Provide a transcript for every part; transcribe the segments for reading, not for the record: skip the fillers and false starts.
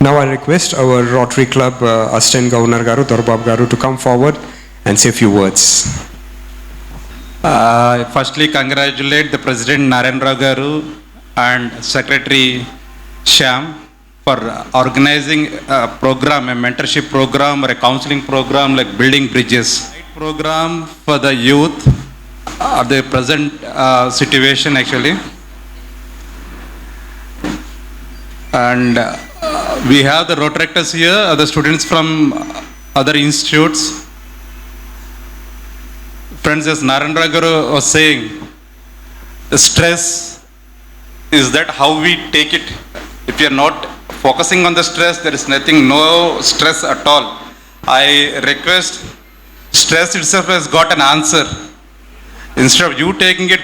Now I request our Rotary Club Assistant Governor Garu, Dorbab Garu, to come forward and say a few words. Firstly, congratulate the President Narendra Garu and Secretary Shyam for organizing a program, a mentorship program or a counseling program like building bridges. Program for the youth of the present situation actually. And we have the Rotaractors here, the students from other institutes. Friends, as Narendra Garu was saying, the stress is that how we take it. If you are not focusing on the stress, there is nothing, no stress at all. I request, stress itself has got an answer. Instead of you taking it,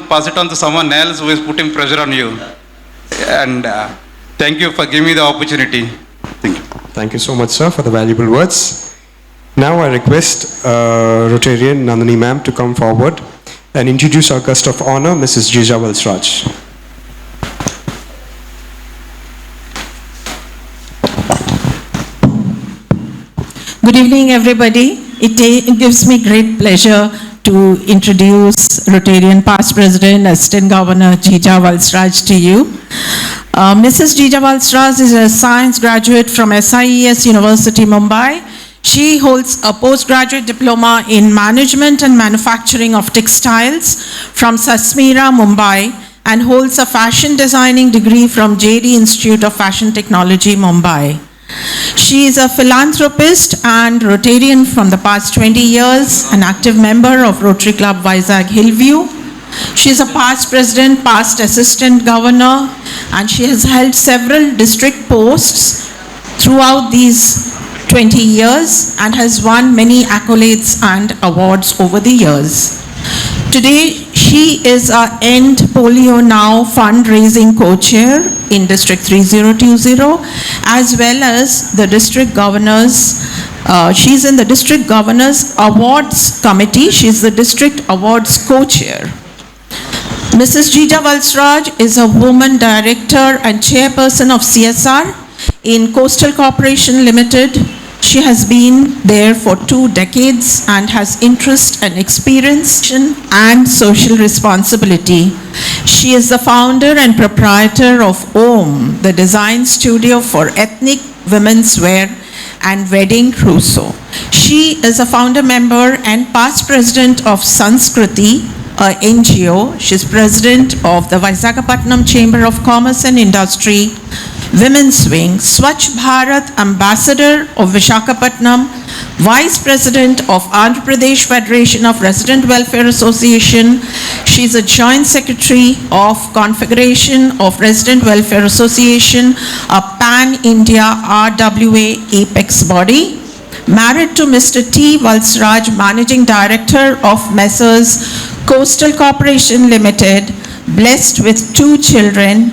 pass it on to someone else who is putting pressure on you. And thank you for giving me the opportunity. Thank you. Thank you so much, sir, for the valuable words. Now I request Rotarian Nandini ma'am to come forward and introduce our guest of honor, Mrs. Jija Valsraj. Good evening, everybody. It gives me great pleasure to introduce Rotarian Past President, Assistant Governor Jija Valsraj to you. Mrs. Jija Valsraj is a science graduate from SIES University, Mumbai. She holds a postgraduate diploma in management and manufacturing of textiles from Sasmira, Mumbai, and holds a fashion designing degree from JD Institute of Fashion Technology, Mumbai. She is a philanthropist and Rotarian from the past 20 years, an active member of Rotary Club Vizag Hillview. She is a past president, past assistant governor, and she has held several district posts throughout these 20 years and has won many accolades and awards over the years. Today, she is our End Polio Now fundraising co-chair in District 3020, as well as the district governors. She's in the district governors awards committee. She's the district awards co-chair. Mrs. Jija Valsraj is a woman director and chairperson of CSR in Coastal Corporation Limited. She has been there for 2 decades and has interest and experience and social responsibility. She is the founder and proprietor of OM, the design studio for ethnic women's wear and wedding trousseau. She is a founder member and past president of Sanskriti, a NGO. She's president of the Visakhapatnam Chamber of Commerce and Industry, Women's Wing, Swachh Bharat Ambassador of Visakhapatnam, Vice President of Andhra Pradesh Federation of Resident Welfare Association. She's a Joint Secretary of Confederation of Resident Welfare Association, a pan-India RWA apex body. Married to Mr. T. Valsraj, Managing Director of Messrs. Coastal Corporation Limited, blessed with 2 children,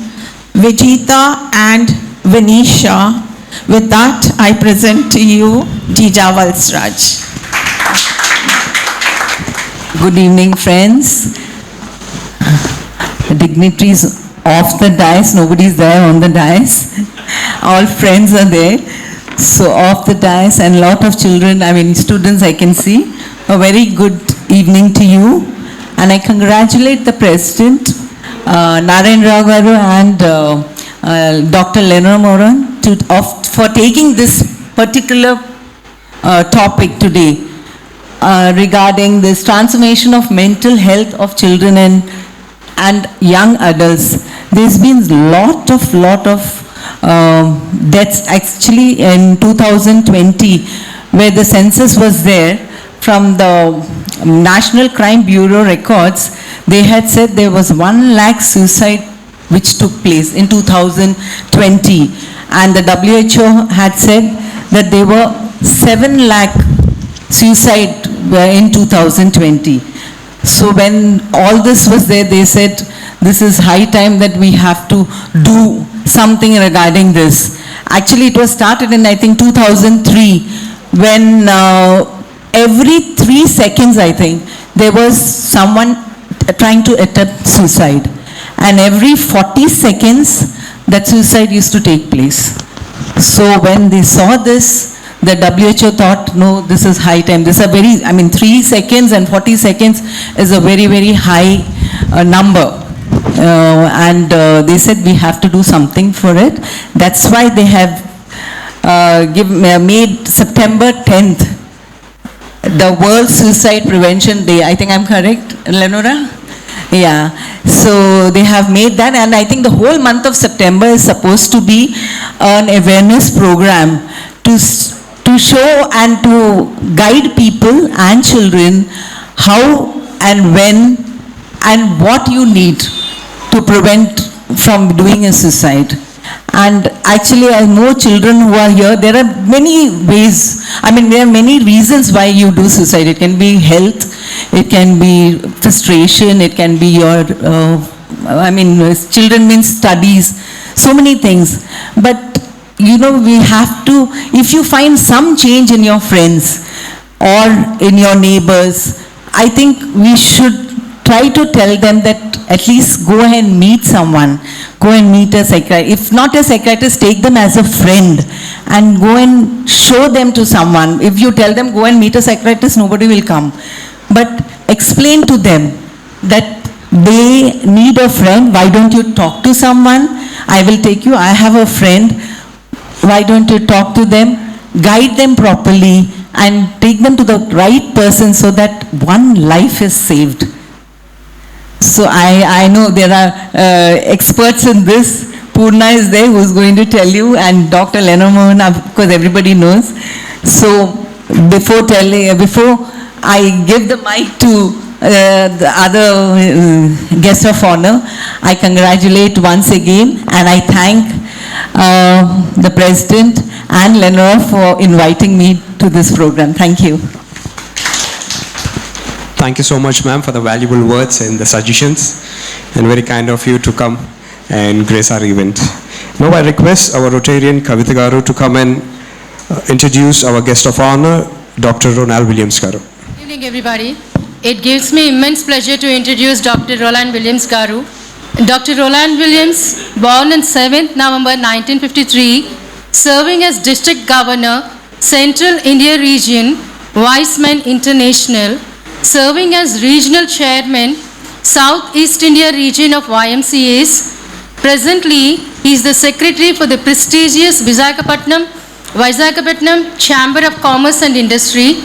Vijita and Vinisha. With that, I present to you Jija Valsraj. Good evening, friends. The dignitaries off the dais, nobody's there on the dais. All friends are there. So off the dais and lot of children, students I can see. A very good evening to you. And I congratulate the President, Narendra Garu and Dr. Lenore Moran for taking this particular topic today regarding this transformation of mental health of children and young adults. There's been lot of deaths actually in 2020, where the census was there from the National Crime Bureau records. They had said there was 1 lakh suicide which took place in 2020, and the WHO had said that there were 7 lakh suicide in 2020. So when all this was there, they said this is high time that we have to do something regarding this. Actually, it was started in, I think, 2003, when every 3 seconds, I think, there was someone trying to attempt suicide. And every 40 seconds, that suicide used to take place. So when they saw this, the WHO thought, no, this is high time. This is a very, 3 seconds and 40 seconds is a very, very high number. And they said we have to do something for it. That's why they have made September 10th the World Suicide Prevention Day. I think I'm correct, Lenora? Yeah. So they have made that, and I think the whole month of September is supposed to be an awareness program to show and to guide people and children how and when and what you need to prevent from doing a suicide. And actually, I know children who are here, there are many ways, there are many reasons why you do suicide. It can be health, it can be frustration, it can be your, children means studies, so many things. But, we have to, if you find some change in your friends or in your neighbors, I think we should try to tell them that at least go and meet someone, go and meet a psychiatrist. If not a psychiatrist, take them as a friend and go and show them to someone. If you tell them go and meet a psychiatrist, nobody will come. But explain to them that they need a friend. Why don't you talk to someone? I will take you. I have a friend. Why don't you talk to them? Guide them properly and take them to the right person so that one life is saved. So I know there are experts in this. Purna is there who is going to tell you, and Dr. Lenormand, of course everybody knows. So before I give the mic to the other guest of honor, I congratulate once again and I thank the President and Lenora for inviting me to this program. Thank you. Thank you so much, ma'am, for the valuable words and the suggestions, and very kind of you to come and grace our event. Now I request our Rotarian Kavita Garu to come and introduce our guest of honor, Dr. Ronald Williams Garu. Good evening, everybody. It gives me immense pleasure to introduce Dr. Roland Williams Garu. Dr. Roland Williams, born on 7th November 1953, serving as District Governor, Central India Region, Wiseman International, serving as Regional Chairman, Southeast India Region of YMCAs. Presently, he is the Secretary for the prestigious Visakhapatnam Chamber of Commerce and Industry.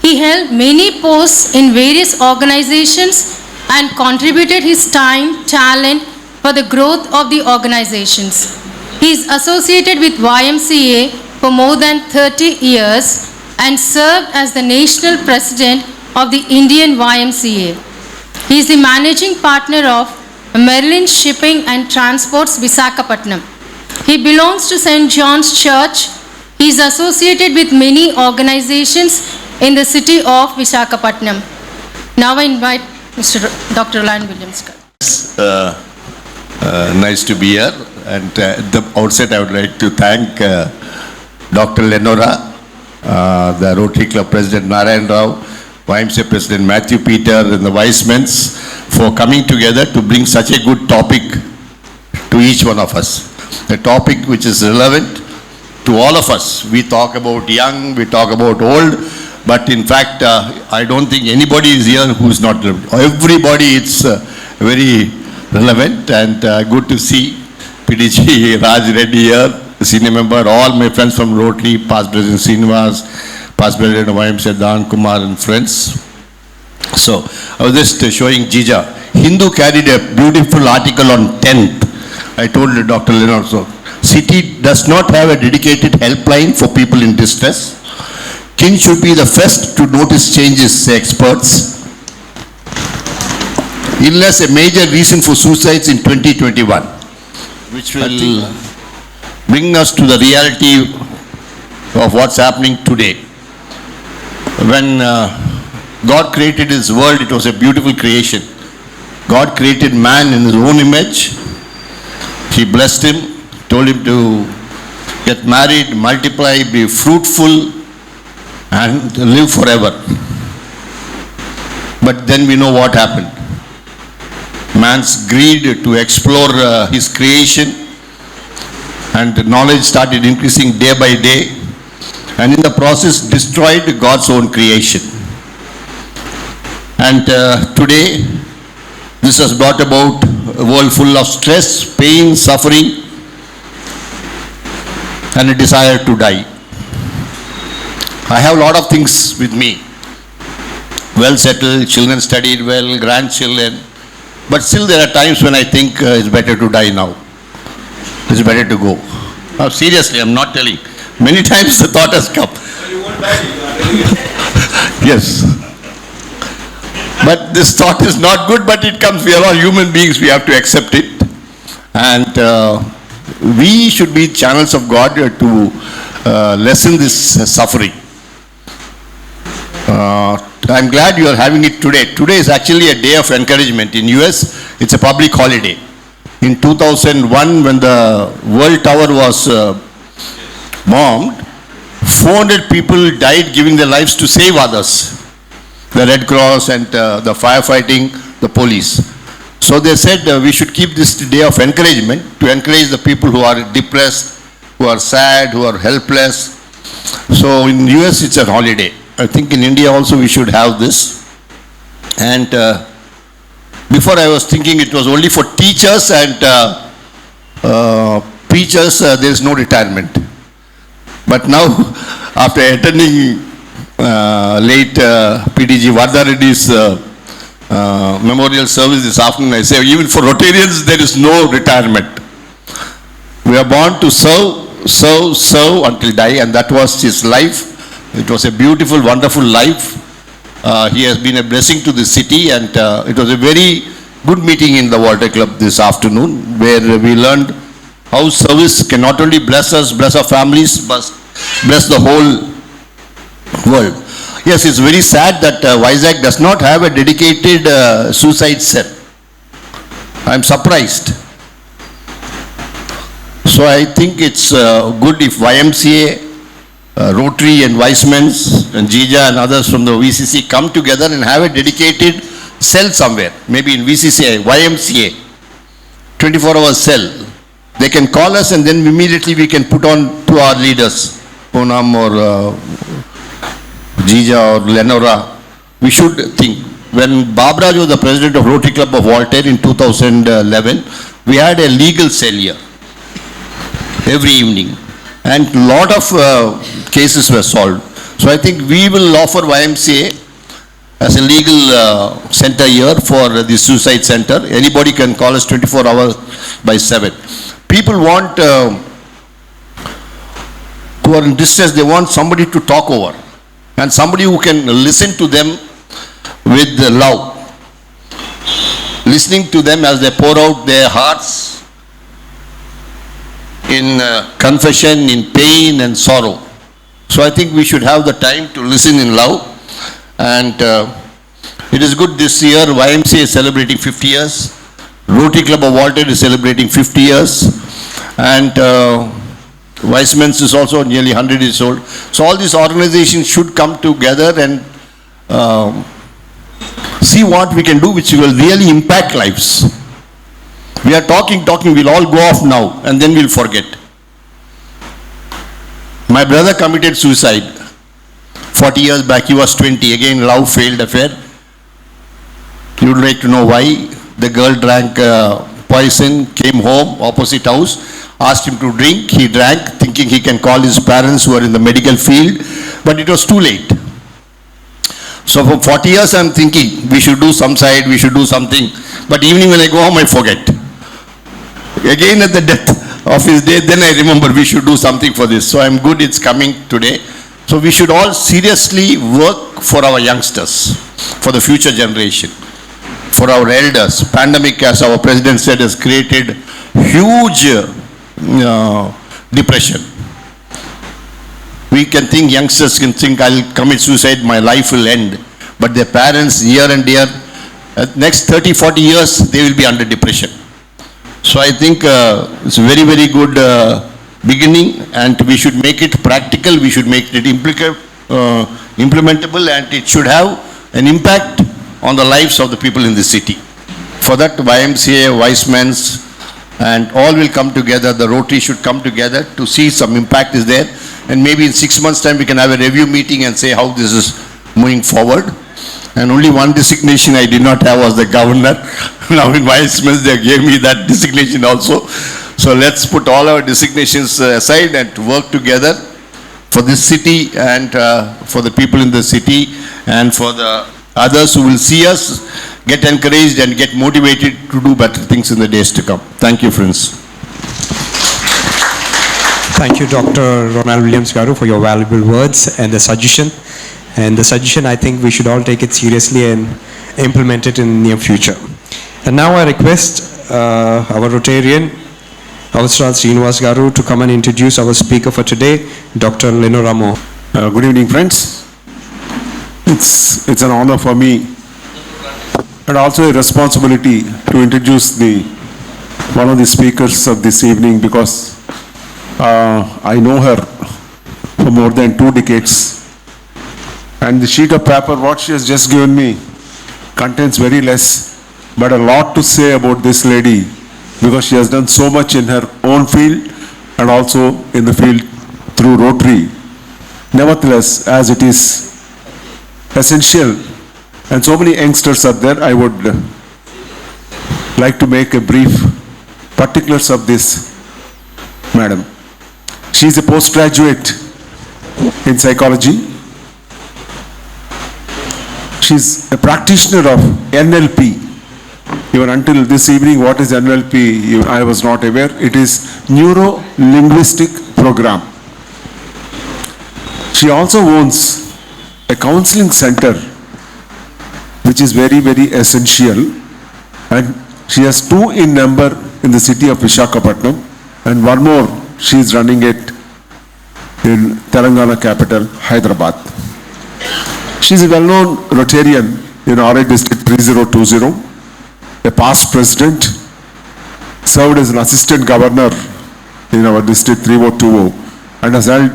He held many posts in various organizations and contributed his time, talent for the growth of the organizations. He is associated with YMCA for more than 30 years and served as the National President of the Indian YMCA. He is the Managing Partner of Merlin Shipping and Transports, Visakhapatnam. He belongs to St. John's Church. He is associated with many organizations in the city of Visakhapatnam. Now I invite Mr. Dr. Roland Williams. Nice to be here. And at the outset, I would like to thank Dr. Lenora, the Rotary Club President Narayan Rao, YMCA President Matthew Peter, and the Vice-Mens for coming together to bring such a good topic to each one of us. A topic which is relevant to all of us. We talk about young, we talk about old, but in fact, I don't think anybody is here who is not relevant. Everybody, it's very relevant, and good to see PDG Raj Reddy here, senior member, all my friends from Rotary, past President Srinivas, past President of YMCA Dan Kumar and friends. So, I was just showing Jija. Hindu carried a beautiful article on 10th. I told Dr. Lenore, so city does not have a dedicated helpline for people in distress. King should be the first to notice changes, say experts. Illness a major reason for suicides in 2021, which will bring us to the reality of what's happening today. When God created his world, it was a beautiful creation. God created man in his own image. He blessed him, told him to get married, multiply, be fruitful, and live forever. But then we know what happened. Man's greed to explore his creation and knowledge started increasing day by day, and in the process destroyed God's own creation. And today, this has brought about a world full of stress, pain, suffering, and a desire to die. I have a lot of things with me. Well settled, children studied well, grandchildren. But still there are times when I think it's better to die now. It's better to go. Now, seriously, I'm not telling. Many times the thought has come. Yes. But this thought is not good, but it comes. We are all human beings. We have to accept it. And we should be channels of God to lessen this suffering. I'm glad you are having it today. Today is actually a day of encouragement. In US, it's a public holiday. In 2001, when the World Tower was bombed, 400 people died giving their lives to save others. The Red Cross and the firefighting, the police. So they said we should keep this day of encouragement to encourage the people who are depressed, who are sad, who are helpless. So in US, it's a holiday. I think in India also we should have this. And before I was thinking it was only for teachers and preachers, there is no retirement. But now, after attending late PDG Vardha Reddy's memorial service this afternoon, I say even for Rotarians there is no retirement. We are born to serve, serve, serve until die, and that was his life. It was a beautiful, wonderful life. He has been a blessing to the city, and it was a very good meeting in the Waltair Club this afternoon, where we learned how service can not only bless us, bless our families, but bless the whole world. Yes, it's very sad that Vizag does not have a dedicated suicide cell. I'm surprised. So I think it's good if YMCA, Rotary and Weissmans and Jija and others from the VCC come together and have a dedicated cell somewhere, maybe in VCCI, YMCA, 24-hour cell. They can call us and then immediately we can put on to our leaders, Poonam or Jija or Lenora. We should think. When Babraj was the president of Rotary Club of Waltair in 2011, we had a legal cell here every evening. And a lot of cases were solved. So I think we will offer YMCA as a legal center here for the suicide center. Anybody can call us 24 hours by 7. People want, who are in distress, they want somebody to talk over. And somebody who can listen to them with love. Listening to them as they pour out their hearts in confession, in pain and sorrow. So I think we should have the time to listen in love. And it is good this year, YMCA is celebrating 50 years. Rotary Club of Waltair is celebrating 50 years. And Weissmans is also nearly 100 years old. So all these organizations should come together and see what we can do which will really impact lives. We are talking, we'll all go off now and then we'll forget. My brother committed suicide 40 years back. He was 20. Again, love failed affair. You would like to know why? The girl drank poison, came home, opposite house, asked him to drink. He drank, thinking he can call his parents who are in the medical field, but it was too late. So for 40 years I'm thinking, we should do some side, we should do something. But evening when I go home, I forget. Again at the death of his day, then I remember we should do something for this. So I'm good it's coming today. So we should all seriously work for our youngsters, for the future generation, for our elders. Pandemic, as our president said, has created huge depression. We can think, youngsters can think, I'll commit suicide, my life will end. But their parents, year and year, next 30, 40 years, they will be under depression. So I think it's a very, very good beginning, and we should make it practical, we should make it implementable, and it should have an impact on the lives of the people in the city. For that, YMCA, Weissmans, and all will come together. The Rotary should come together to see some impact is there, and maybe in 6 months' time we can have a review meeting and say how this is moving forward. And only one designation I did not have was the governor. Now in Vice Minister they gave me that designation also. So let's put all our designations aside and work together for this city and for the people in the city and for the others who will see us get encouraged and get motivated to do better things in the days to come. Thank you, friends. Thank you, Dr. Ronald Williams Garu, for your valuable words and the suggestion. And the suggestion, I think we should all take it seriously and implement it in the near future. And now I request our Rotarian, Avasral Srinivas Garu, to come and introduce our speaker for today, Dr. Lenora Mo. Good evening, friends. It's an honor for me and also a responsibility to introduce one of the speakers of this evening, because I know her for more than 2 decades, and the sheet of paper what she has just given me contains very less but a lot to say about this lady, because she has done so much in her own field and also in the field through Rotary. Nevertheless, as it is essential and so many youngsters are there, I would like to make a brief particulars of this madam. She is a postgraduate in psychology. She is a practitioner of NLP. Even until this evening, what is NLP? I was not aware. It is Neuro-Linguistic Program. She also owns a counseling center, which is very, very essential, and she has 2 in number in the city of Visakhapatnam, and 1 more she is running it in Telangana capital, Hyderabad. She is a well-known Rotarian in RI District 3020, a past president, served as an assistant governor in our district 3020, and has held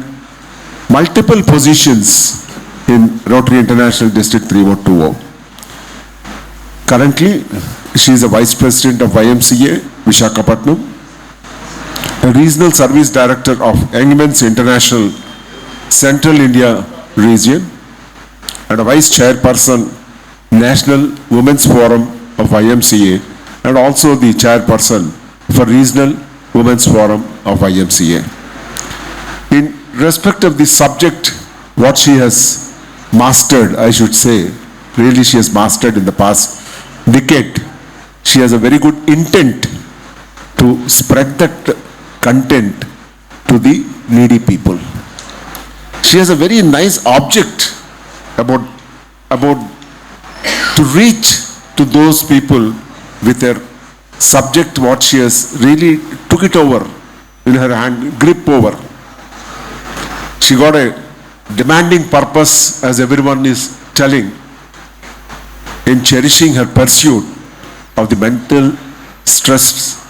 multiple positions in Rotary International District 3020. Currently, she is a vice president of YMCA, Visakhapatnam, a regional service director of Young Men's International Central India region, and a vice chairperson, National Women's Forum of YMCA, and also the chairperson for Regional Women's Forum of YMCA. In respect of the subject, what she has mastered, I should say, really she has mastered in the past decade. She has a very good intent to spread that content to the needy people. She has a very nice object about to reach to those people with her subject, what she has really took it over in her hand, grip over. She got a demanding purpose, as everyone is telling, in cherishing her pursuit of the mental stress,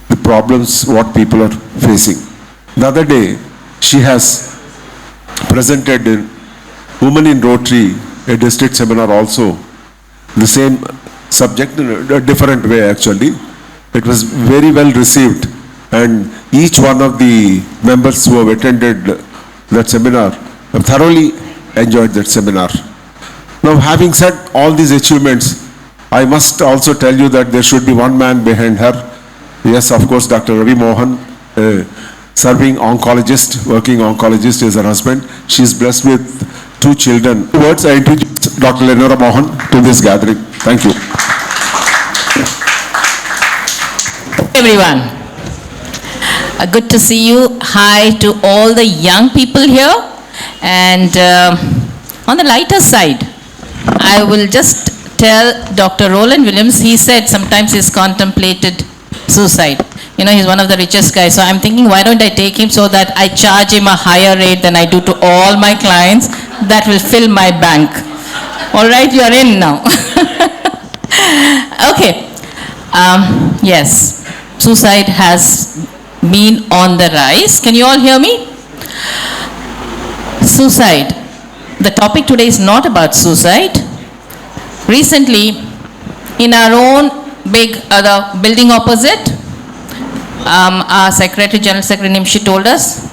the problems what people are facing. The other day, she has presented in Women in Rotary, a district seminar also, the same subject in a different way actually. It was very well received, and each one of the members who have attended that seminar have thoroughly enjoyed that seminar. Now, having said all these achievements, I must also tell you that there should be one man behind her. Yes, of course, Dr. Ravi Mohan, serving oncologist, working oncologist, is her husband. She is blessed with 2 children. Words, I introduce Dr. Lenora Mohan to this gathering. Thank you. Everyone, good to see you. Hi to all the young people here. And on the lighter side, I will just tell Dr. Roland Williams, he said sometimes he's contemplated suicide. You know, he's one of the richest guys. So I'm thinking, why don't I take him so that I charge him a higher rate than I do to all my clients? That will fill my bank. All right, you're in now. Okay. Yes, suicide has been on the rise. Can you all hear me? Suicide. The topic today is not about suicide. Recently, in our own big other building opposite, Our Secretary, General Secretary Nimshi told us,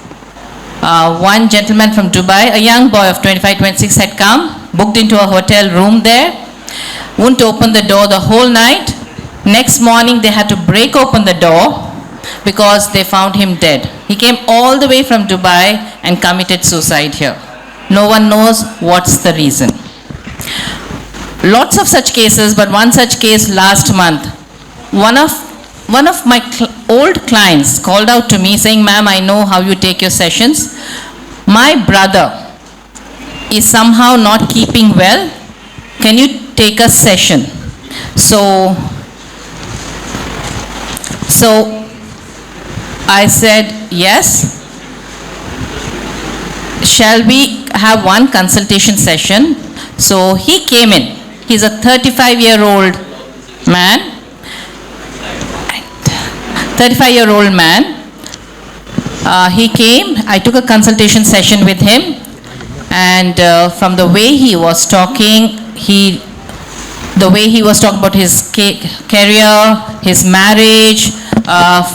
one gentleman from Dubai, a young boy of 25, 26 had come, booked into a hotel room there, wouldn't open the door the whole night. Next morning they had to break open the door because they found him dead. He came all the way from Dubai and committed suicide here. No one knows what's the reason. Lots of such cases, but one such case last month. One of my old clients called out to me saying, "Ma'am, I know how you take your sessions. My brother is somehow not keeping well. Can you take a session?" So I said, "Yes. Shall we have one consultation session?" So he came in. He's a 35-year-old man. 35-year-old man. He came. I took a consultation session with him. And from the way he was talking, the way he was talking about his career, his marriage,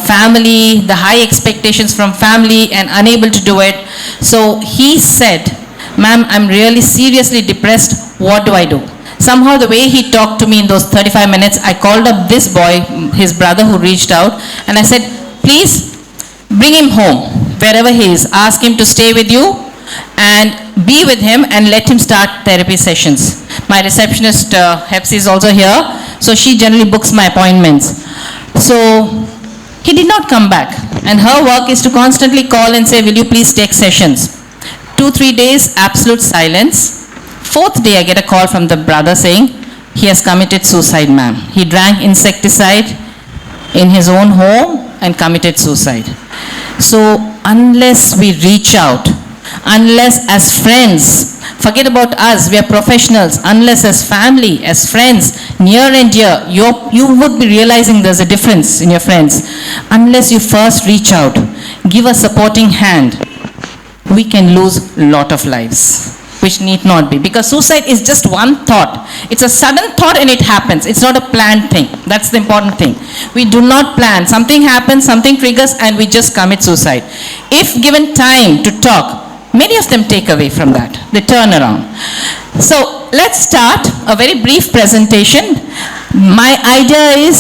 family, the high expectations from family and unable to do it. So he said, "Ma'am, I'm really seriously depressed. What do I do?" Somehow the way he talked to me in those 35 minutes, I called up this boy, his brother who reached out, and I said, "Please bring him home, wherever he is. Ask him to stay with you and be with him and let him start therapy sessions." My receptionist, Hepsi, is also here, so she generally books my appointments. So he did not come back, and her work is to constantly call and say, "Will you please take sessions?" 2-3 days, absolute silence. 4th day, I get a call from the brother saying, "He has committed suicide, ma'am. He drank insecticide in his own home and committed suicide." So unless we reach out, unless as friends, forget about us, we are professionals, unless as family, as friends, near and dear, you would be realizing there's a difference in your friends. Unless you first reach out, give a supporting hand, we can lose a lot of lives, which need not be. Because suicide is just one thought. It's a sudden thought and it happens. It's not a planned thing. That's the important thing. We do not plan. Something happens, something triggers, and we just commit suicide. If given time to talk, many of them take away from that. They turn around. So let's start a very brief presentation. My idea is,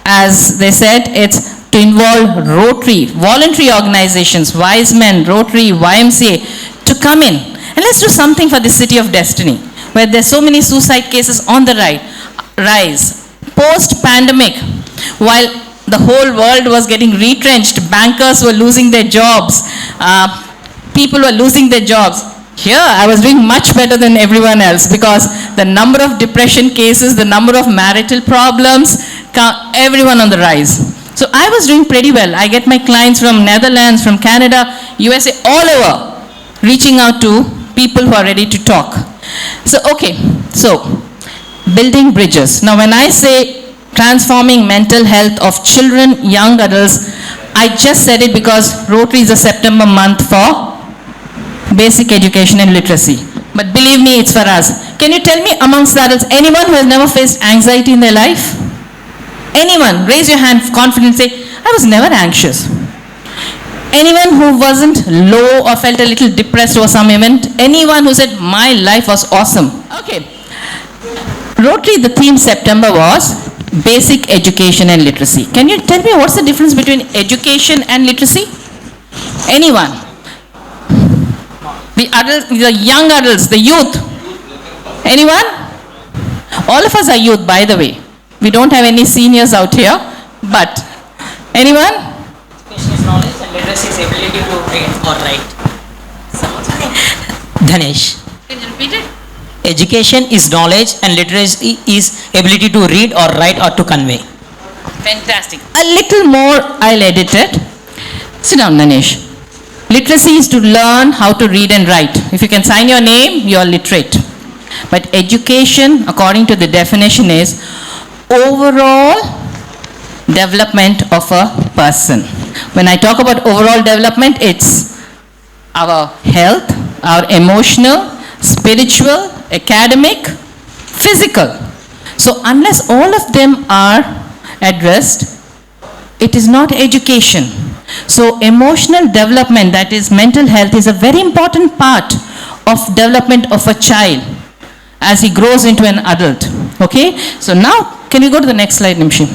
as they said, it's to involve Rotary, voluntary organizations, Wise Men, Rotary, YMCA, to come in. And let's do something for the city of Destiny, where there's so many suicide cases on the rise. Post-pandemic, while the whole world was getting retrenched, bankers were losing their jobs, people were losing their jobs. Here, I was doing much better than everyone else because the number of depression cases, the number of marital problems, everyone on the rise. So I was doing pretty well. I get my clients from Netherlands, from Canada, USA, all over, reaching out to people who are ready to talk. So, okay, so building bridges. Now, when I say transforming mental health of children, young adults, I just said it because Rotary is a September month for basic education and literacy. But believe me, it's for us. Can you tell me amongst the adults, anyone who has never faced anxiety in their life? Anyone? Raise your hand confidently, say, "I was never anxious." Anyone who wasn't low or felt a little depressed over some event? Anyone who said, "My life was awesome"? Okay. Rotary, the theme September was basic education and literacy. Can you tell me what's the difference between education and literacy? Anyone? The adults, the young adults, the youth. Anyone? All of us are youth, by the way. We don't have any seniors out here, but anyone? Education is knowledge and literacy is ability to read or write. Dhanesh. Can you repeat it? Education is knowledge and literacy is ability to read or write or to convey. Fantastic. A little more, I'll edit it. Sit down, Dhanesh. Literacy is to learn how to read and write. If you can sign your name, you are literate. But education, according to the definition, is overall development of a person. When I talk about overall development, it's our health, our emotional, spiritual, academic, physical. So unless all of them are addressed, It is not education. So emotional development, that is mental health, is a very important part of development of a child as he grows into an adult. Okay? So now, can you go to the next slide, Nimshi?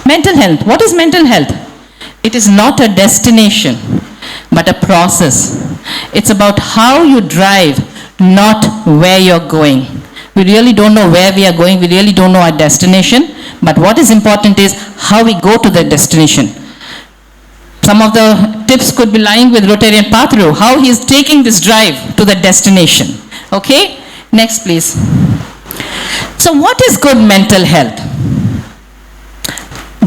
Mental health. What is mental health? It is not a destination, but a process. It's about how you drive, not where you're going. We really don't know where we are going. We really don't know our destination. But what is important is how we go to the destination. Some of the tips could be lying with Rotarian Pathru, how he is taking this drive to the destination. Okay? Next, please. So what is good mental health?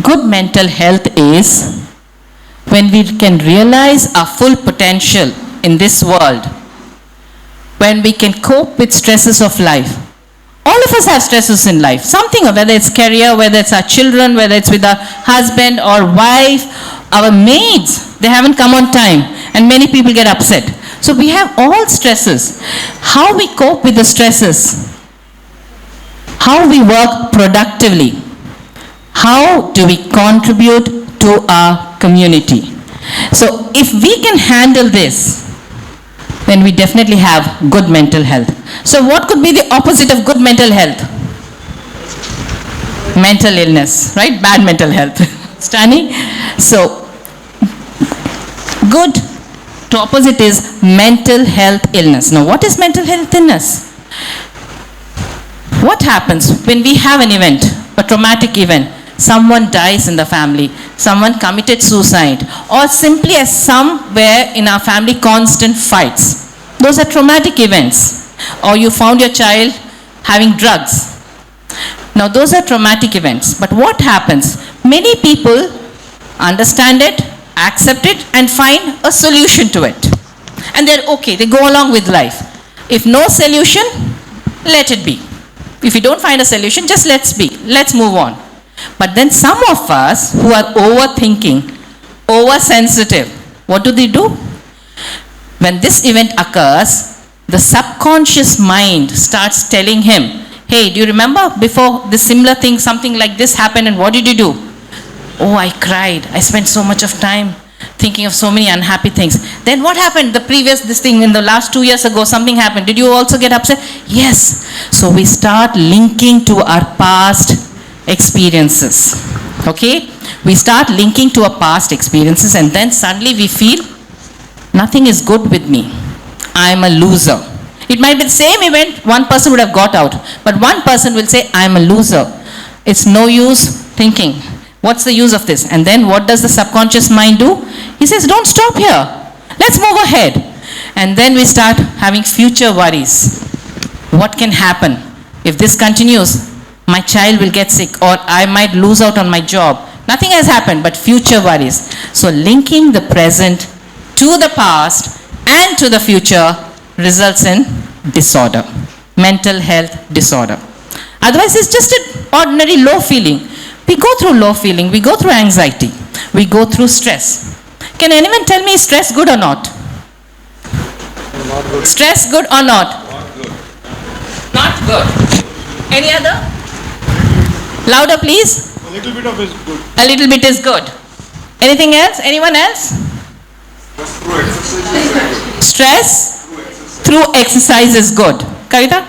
Good mental health is when we can realize our full potential in this world, when we can cope with stresses of life. All of us have stresses in life, something, whether it's career, whether it's our children, whether it's with our husband or wife, our maids, they haven't come on time, and many people get upset. So we have all stresses. How we cope with the stresses, how we work productively, how do we contribute to our community. So if we can handle this, then we definitely have good mental health. So what could be the opposite of good mental health? Mental illness, right? Bad mental health. Stani? So, good to opposite is mental health illness. Now, what is mental health illness? What happens when we have an event, a traumatic event? Someone dies in the family, someone committed suicide, or simply as somewhere in our family constant fights. Those are traumatic events. Or you found your child having drugs. Now those are traumatic events. But what happens? Many people understand it, accept it, and find a solution to it. And they're okay, they go along with life. If no solution, let it be. If you don't find a solution, just let's move on. But then some of us who are overthinking, oversensitive, what do? When this event occurs, the subconscious mind starts telling him, hey, do you remember before this similar thing, something like this happened, and what did you do? Oh, I cried. I spent so much of time thinking of so many unhappy things. Then what happened? This thing in the last 2 years ago, something happened. Did you also get upset? Yes. So we start linking to our past experiences. Okay? We start linking to our past experiences, and then suddenly we feel nothing is good with me. I am a loser. It might be the same event, one person would have got out, but one person will say, I am a loser. It's no use thinking. What's the use of this? And then what does the subconscious mind do? He says, don't stop here. Let's move ahead. And then we start having future worries. What can happen? If this continues, my child will get sick, or I might lose out on my job. Nothing has happened, but future worries. So linking the present to the past and to the future results in disorder, mental health disorder. Otherwise, it's just an ordinary low feeling. We go through low feeling, we go through anxiety, we go through stress. Can anyone tell me, is stress good or not? Stress good or not? Not good. Any other? Louder, please. A little bit of it is good. A little bit is good. Anything else? Anyone else? Stress through exercise is good. Kavita?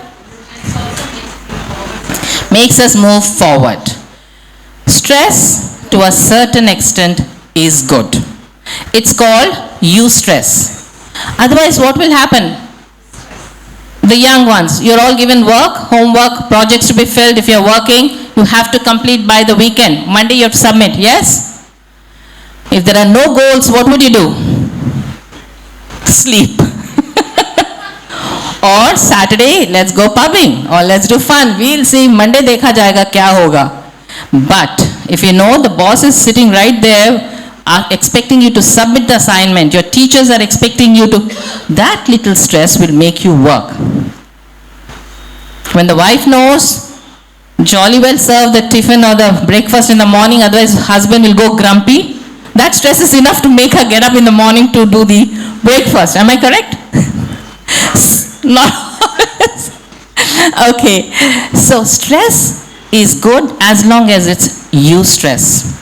Makes us move forward. Stress to a certain extent is good. It's called eustress. Otherwise, what will happen? The young ones, you're all given work, homework, projects to be filled. If you're working, you have to complete by the weekend. Monday you have to submit, yes? If there are no goals, what would you do? Sleep. Or Saturday, let's go pubbing, or let's do fun. We'll see, Monday dekha jayega kya hoga. But if you know the boss is sitting right there, are expecting you to submit the assignment, your teachers are expecting you to, that little stress will make you work. When the wife knows, jolly well serve the tiffin or the breakfast in the morning, otherwise husband will go grumpy. That stress is enough to make her get up in the morning to do the breakfast. Am I correct? Not always. Okay. So stress is good as long as it's eustress.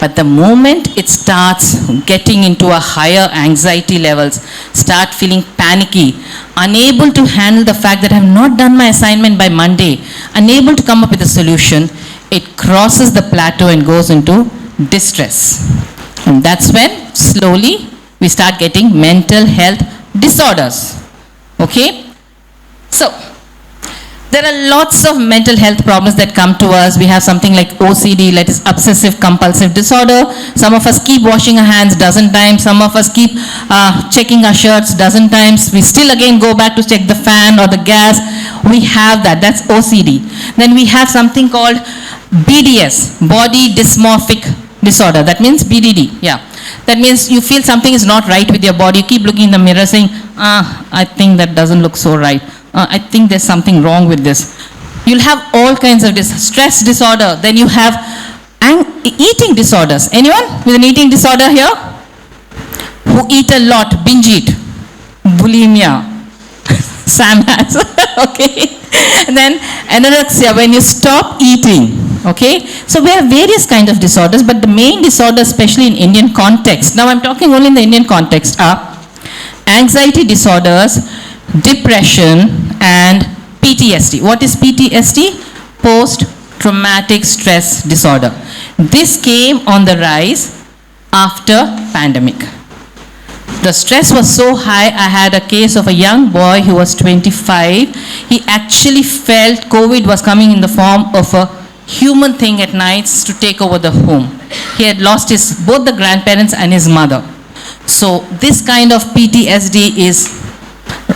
But the moment it starts getting into a higher anxiety levels, start feeling panicky, unable to handle the fact that I have not done my assignment by Monday, unable to come up with a solution, it crosses the plateau and goes into distress. And that's when slowly we start getting mental health disorders. Okay? So, there are lots of mental health problems that come to us. We have something like OCD, that is obsessive compulsive disorder. Some of us keep washing our hands dozen times. Some of us keep checking our shirts dozen times. We still again go back to check the fan or the gas. We have that. That's OCD. Then we have something called BDS, body dysmorphic disorder. That means BDD. Yeah. That means you feel something is not right with your body. You keep looking in the mirror saying, I think that doesn't look so right. I think there's something wrong with this. You'll have all kinds of stress disorder. Then you have eating disorders. Anyone with an eating disorder here? Who eat a lot, binge eat. Bulimia. Sam has. Okay. And then anorexia, when you stop eating. Okay. So we have various kinds of disorders, but the main disorder, especially in Indian context, now I'm talking only in the Indian context, are anxiety disorders, depression, and PTSD. What is PTSD? Post-traumatic stress disorder. This came on the rise after pandemic. The stress was so high. I had a case of a young boy who was 25. He actually felt COVID was coming in the form of a human thing at nights to take over the home. He had lost both the grandparents and his mother. So this kind of PTSD is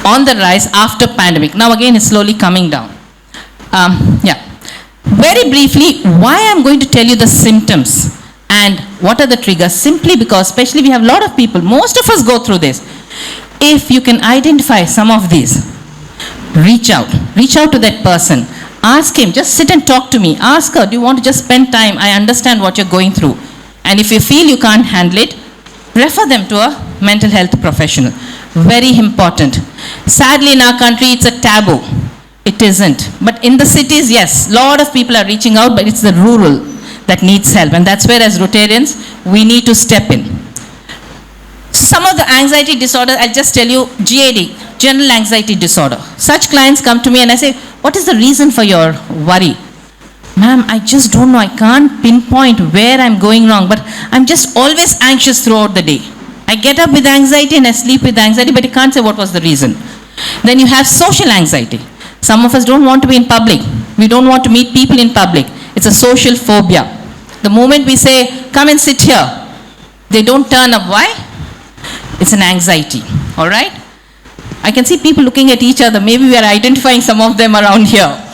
on the rise after pandemic. Now again, it's slowly coming down. Very briefly, why I'm going to tell you the symptoms and what are the triggers, simply because, especially we have a lot of people, most of us go through this. If you can identify some of these, reach out to that person, ask him, just sit and talk to me, ask her, do you want to just spend time? I understand what you're going through. And if you feel you can't handle it, refer them to a mental health professional. Very important. Sadly, in our country, it's a taboo. It isn't. But in the cities, yes, a lot of people are reaching out, but it's the rural that needs help. And that's where, as Rotarians, we need to step in. Some of the anxiety disorders, I'll just tell you, GAD, general anxiety disorder. Such clients come to me and I say, what is the reason for your worry? Ma'am, I just don't know. I can't pinpoint where I'm going wrong, but I'm just always anxious throughout the day. I get up with anxiety and I sleep with anxiety, but you can't say what was the reason. Then you have social anxiety. Some of us don't want to be in public. We don't want to meet people in public. It's a social phobia. The moment we say, come and sit here, they don't turn up. Why? It's an anxiety. All right? I can see people looking at each other. Maybe we are identifying some of them around here.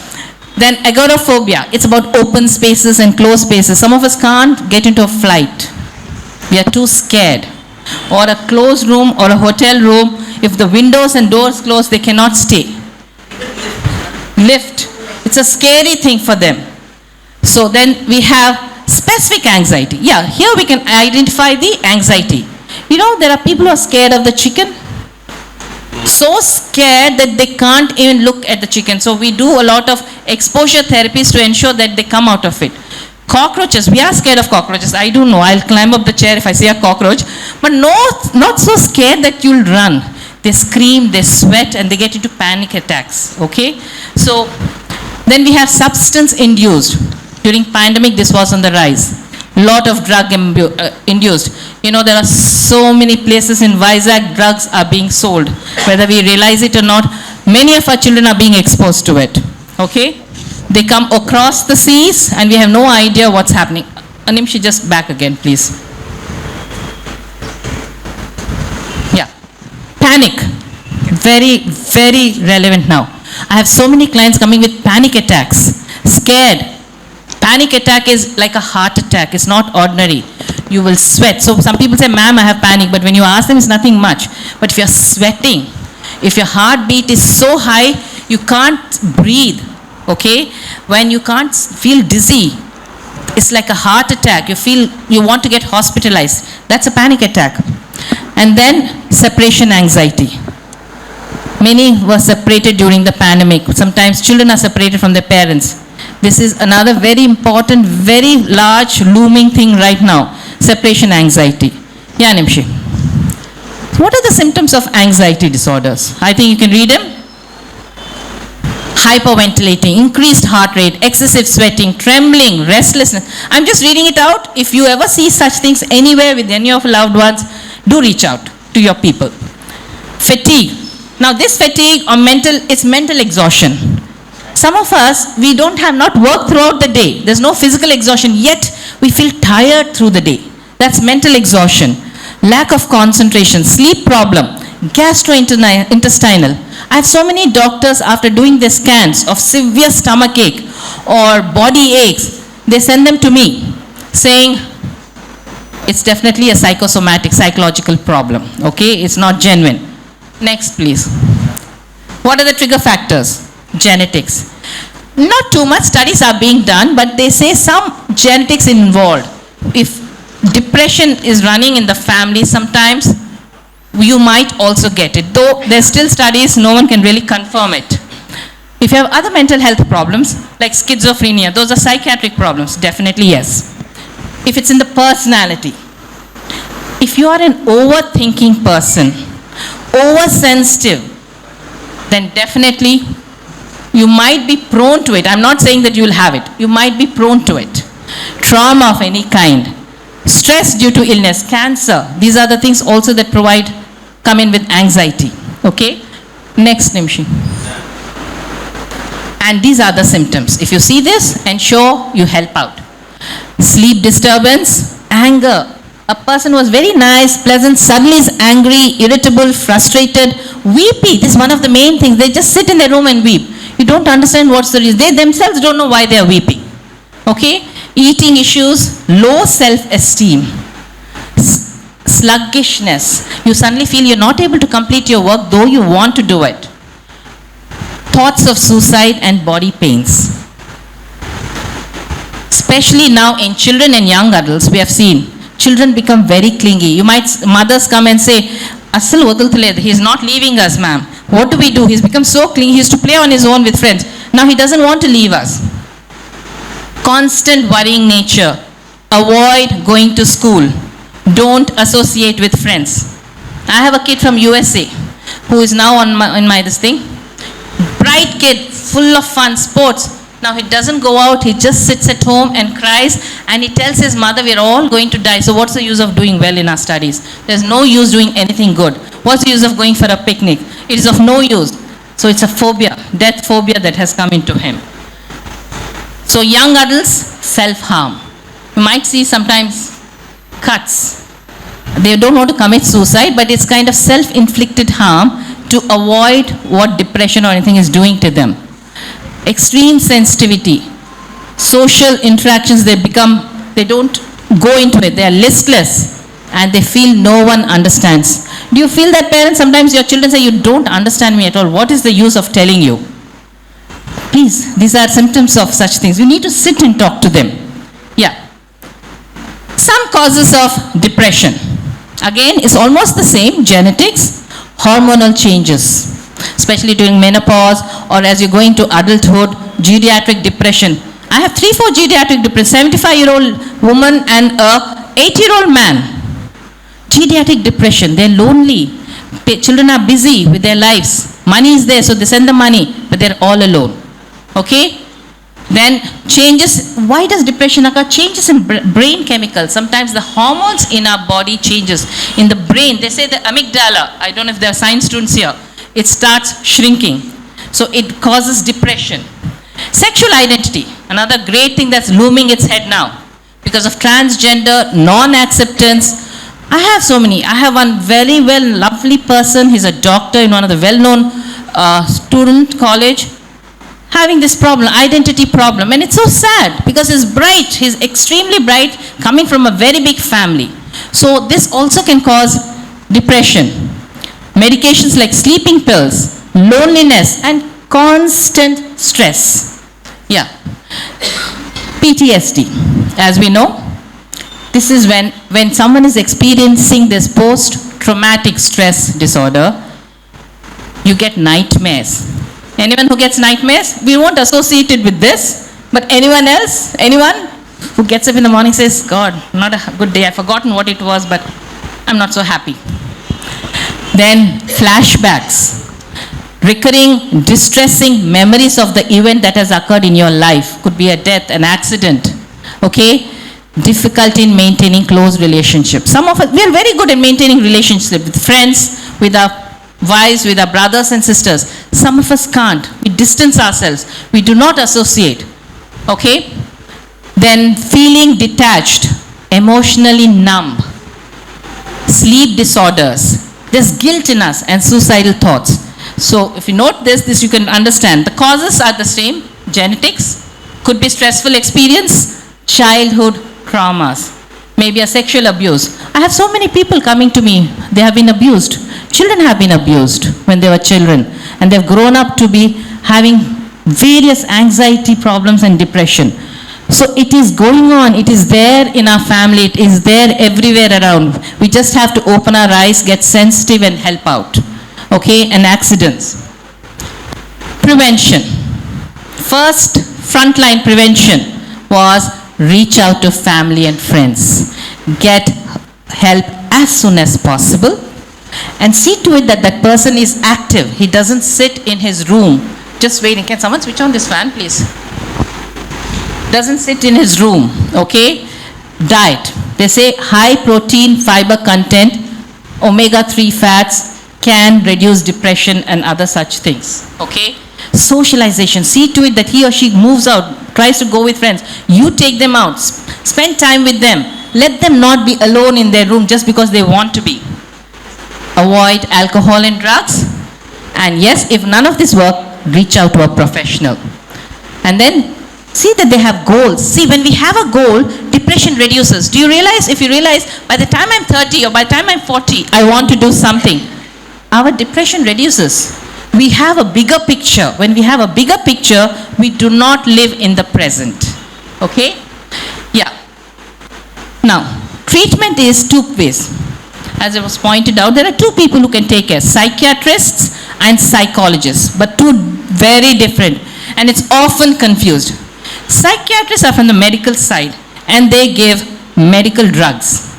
Then agoraphobia. It's about open spaces and closed spaces. Some of us can't get into a flight. We are too scared. Or a closed room or a hotel room, if the windows and doors close, they cannot stay. Lift. It's a scary thing for them. So then we have specific anxiety. Yeah, here we can identify the anxiety. You know, there are people who are scared of the chicken. So scared that they can't even look at the chicken. So we do a lot of exposure therapies to ensure that they come out of it. Cockroaches, we are scared of cockroaches. I don't know, I'll climb up the chair if I see a cockroach. But no, not so scared that you'll run. They scream, they sweat, and they get into panic attacks. Okay? So then we have substance induced. During pandemic, this was on the rise. Lot of drug induced. You know, there are so many places in Vizag, drugs are being sold. Whether we realize it or not, many of our children are being exposed to it. Okay? They come across the seas and we have no idea what's happening. Animshi, just back again, please. Yeah. Panic. Very, very relevant now. I have so many clients coming with panic attacks. Scared. Panic attack is like a heart attack. It's not ordinary. You will sweat. So some people say, ma'am, I have panic. But when you ask them, it's nothing much. But if you're sweating, if your heartbeat is so high, you can't breathe. Okay? When you can't feel dizzy, it's like a heart attack. You want to get hospitalized. That's a panic attack. And then separation anxiety. Many were separated during the pandemic. Sometimes children are separated from their parents. This is another very important, very large looming thing right now, separation anxiety. Yeah, Nimshi. What are the symptoms of anxiety disorders? I think you can read them. Hyperventilating, increased heart rate, excessive sweating, trembling, restlessness. I'm just reading it out. If you ever see such things anywhere with any of your loved ones, do reach out to your people. Fatigue. Now this fatigue or it's mental exhaustion. Some of us, we have not worked throughout the day. There's no physical exhaustion, yet we feel tired through the day. That's mental exhaustion. Lack of concentration, sleep problem, gastrointestinal. I have so many doctors, after doing their scans of severe stomach ache or body aches, they send them to me saying, it's definitely a psychological problem. Okay, it's not genuine. Next, please. What are the trigger factors? Genetics. Not too much studies are being done, but they say some genetics involved. If depression is running in the family, sometimes you might also get it. Though there's still studies, no one can really confirm it. If you have other mental health problems, like schizophrenia, those are psychiatric problems, definitely yes. If it's in the personality, if you are an overthinking person, oversensitive, then definitely you might be prone to it. I'm not saying that you will have it. You might be prone to it. Trauma of any kind. Stress due to illness, cancer. These are the things also that come in with anxiety. Okay? Next, Nimshi. And these are the symptoms. If you see this, ensure you help out. Sleep disturbance, anger. A person was very nice, pleasant, suddenly is angry, irritable, frustrated, weepy. This is one of the main things. They just sit in their room and weep. You don't understand what's the reason. They themselves don't know why they are weeping. Okay? Eating issues, low self-esteem, sluggishness. You suddenly feel you're not able to complete your work, though you want to do it. Thoughts of suicide and body pains. Especially now in children and young adults, we have seen children become very clingy. Mothers come and say, Asal vadultaledu, he's not leaving us, ma'am. What do we do? He's become so clingy. He used to play on his own with friends. Now he doesn't want to leave us. Constant worrying nature. Avoid going to school. Don't associate with friends. I have a kid from USA who is now in my this thing. Bright kid, full of fun, sports. Now he doesn't go out, he just sits at home and cries, and he tells his mother, we're all going to die. So what's the use of doing well in our studies? There's no use doing anything good. What's the use of going for a picnic? It is of no use. So it's a phobia, death phobia that has come into him. So young adults, self-harm. You might see sometimes cuts. They don't want to commit suicide, but it's kind of self-inflicted harm to avoid what depression or anything is doing to them. Extreme sensitivity. Social interactions, they don't go into it. They are listless and they feel no one understands. Do you feel that, parents? Sometimes your children say, you don't understand me at all. What is the use of telling you? Please, these are symptoms of such things. You need to sit and talk to them. Yeah. Some causes of depression. Again, it's almost the same. Genetics, hormonal changes, especially during menopause or as you go into adulthood, geriatric depression. I have 3-4 geriatric depression, 75-year-old woman and a 80-year-old man. Geriatric depression, they're lonely. Children are busy with their lives. Money is there, so they send the money, but they're all alone. Okay? Then changes, why does depression occur? Changes in brain chemicals. Sometimes the hormones in our body changes. In the brain, they say the amygdala, I don't know if there are science students here, it starts shrinking. So it causes depression. Sexual identity, another great thing that's looming its head now. Because of transgender, non-acceptance. I have so many. I have one very lovely person. He's a doctor in one of the well-known student college, having this problem, identity problem. And it's so sad because he's bright. He's extremely bright, coming from a very big family. So this also can cause depression. Medications like sleeping pills, loneliness, and constant stress. Yeah. PTSD. As we know, this is when someone is experiencing this post-traumatic stress disorder, you get nightmares. Anyone who gets nightmares, we won't associate it with this. But anyone else? Anyone who gets up in the morning says, God, not a good day. I've forgotten what it was, but I'm not so happy. Then flashbacks. Recurring, distressing memories of the event that has occurred in your life. Could be a death, an accident. Okay? Difficulty in maintaining close relationships. Some of us, we are very good at maintaining relationships with friends, with our wives, with our brothers and sisters. Some of us can't. We distance ourselves. We do not associate. Okay? Then feeling detached, emotionally numb, sleep disorders. There's guilt in us and suicidal thoughts. So if you note this you can understand. The causes are the same. Genetics, could be stressful experience, childhood traumas, maybe a sexual abuse. I have so many people coming to me, they have been abused. Children have been abused when they were children, and they've grown up to be having various anxiety problems and depression. So it is going on, it is there in our family, it is there everywhere around. We just have to open our eyes, get sensitive and help out. Okay, and accidents. Prevention. First frontline prevention was reach out to family and friends. Get help as soon as possible and see to it that that person is active. He doesn't sit in his room just waiting. Can someone switch on this fan, please? Doesn't sit in his room, okay? Diet. They say high protein, fiber content, omega-3 fats can reduce depression and other such things, okay? Socialization. See to it that he or she moves out, tries to go with friends. You take them out. Spend time with them. Let them not be alone in their room just because they want to be. Avoid alcohol and drugs. And yes, if none of this work, reach out to a professional. And then see that they have goals. See, when we have a goal, depression reduces. Do you realize, if you realize, by the time I'm 30 or by the time I'm 40, I want to do something, our depression reduces. We have a bigger picture. When we have a bigger picture, we do not live in the present. Okay? Yeah. Now, treatment is two ways. As it was pointed out, there are two people who can take care, psychiatrists and psychologists, but two very different, and it's often confused. Psychiatrists are from the medical side, and they give medical drugs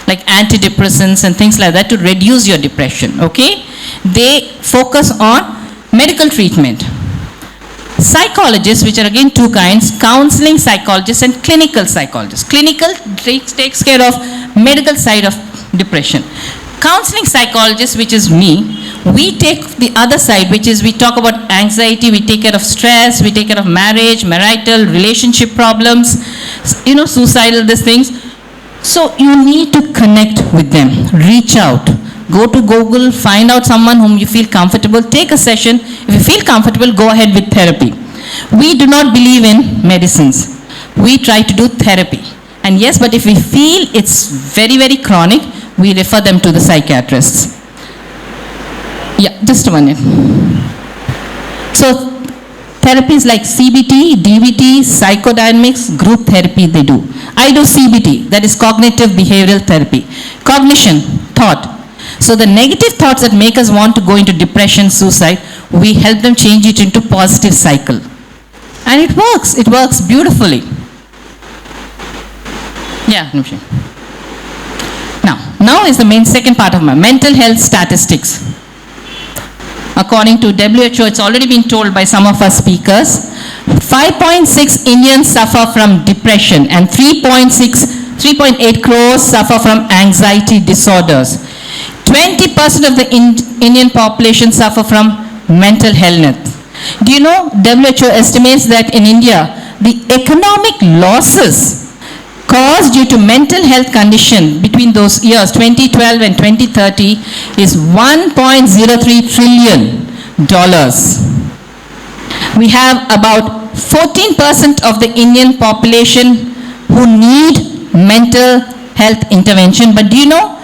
like antidepressants and things like that to reduce your depression, okay? They focus on medical treatment. Psychologists, which are again two kinds, counseling psychologists and clinical psychologists. Clinical takes care of medical side of depression. Counseling psychologists, which is me, we take the other side, which is we talk about anxiety, we take care of stress, we take care of marriage, marital, relationship problems, suicidal, these things. So you need to connect with them, reach out, go to Google, find out someone whom you feel comfortable, take a session. If you feel comfortable, go ahead with therapy. We do not believe in medicines. We try to do therapy. And yes, but if we feel it's very, very chronic, we refer them to the psychiatrists. Yeah, just a minute. So therapies like CBT, DBT, psychodynamics, group therapy they do. I do CBT, that is cognitive behavioral therapy. Cognition, thought. So the negative thoughts that make us want to go into depression, suicide, we help them change it into positive cycle. And it works beautifully. Yeah, now is the main second part of my mental health statistics. According to WHO, it's already been told by some of our speakers, 5.6 Indians suffer from depression and 3.8 crores suffer from anxiety disorders. 20% of the Indian population suffer from mental health. Do you know, WHO estimates that in India, the economic losses caused due to mental health condition between those years 2012 and 2030 is $1.03 trillion. We have about 14% of the Indian population who need mental health intervention, but do you know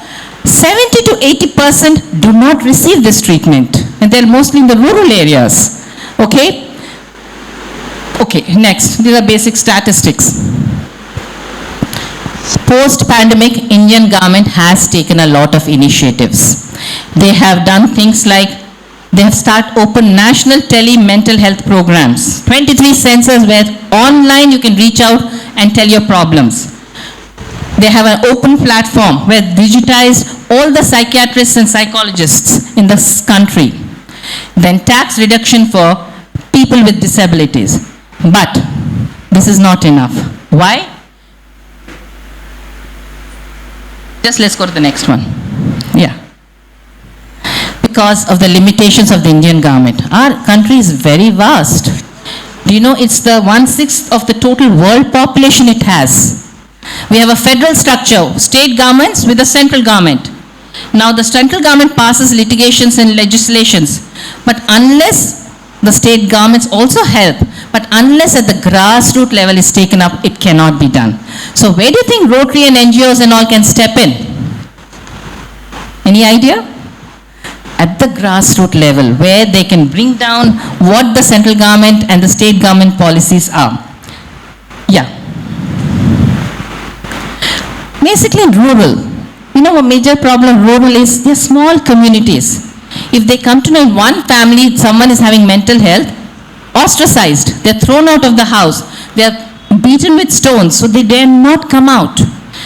70 to 80% do not receive this treatment, and they're mostly in the rural areas. Okay, next, these are basic statistics. Post-pandemic, Indian government has taken a lot of initiatives. They have done things like They have started open national tele-mental health programs. 23 centers where online you can reach out and tell your problems. They have an open platform where digitized all the psychiatrists and psychologists in this country. Then tax reduction for people with disabilities. But this is not enough. Why? Just let's go to the next one. Yeah. Because of the limitations of the Indian government. Our country is very vast. Do you know it's the 1/6 of the total world population it has. We have a federal structure, state governments with the central government. Now the central government passes litigations and legislations, but unless the state governments also help, but unless at the grassroots level is taken up, it cannot be done. So where do you think Rotary and NGOs and all can step in? Any idea? At the grassroots level, where they can bring down what the central government and the state government policies are. Yeah. Basically in rural, you know, a major problem in rural is they're small communities. If they come to know in one family someone is having mental health, ostracized, they're thrown out of the house, they're beaten with stones, so they dare not come out.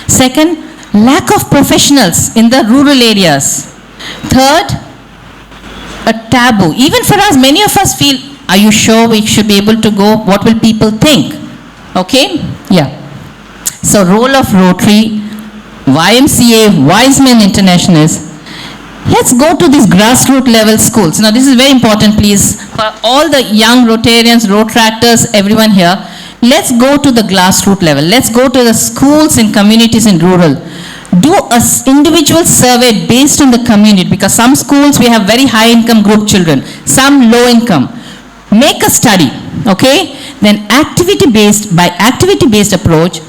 Second, lack of professionals in the rural areas. Third, a taboo. Even for us, many of us feel, are you sure we should be able to go? What will people think? Okay? Yeah. So role of Rotary, YMCA, Wise Men International is, let's go to these grassroots level schools. Now this is very important, please, for all the young Rotarians, Rotractors, everyone here. Let's go to the grassroots level. Let's go to the schools and communities in rural. Do an individual survey based on the community, because some schools we have very high income group children, some low income. Make a study, okay? Then activity based approach,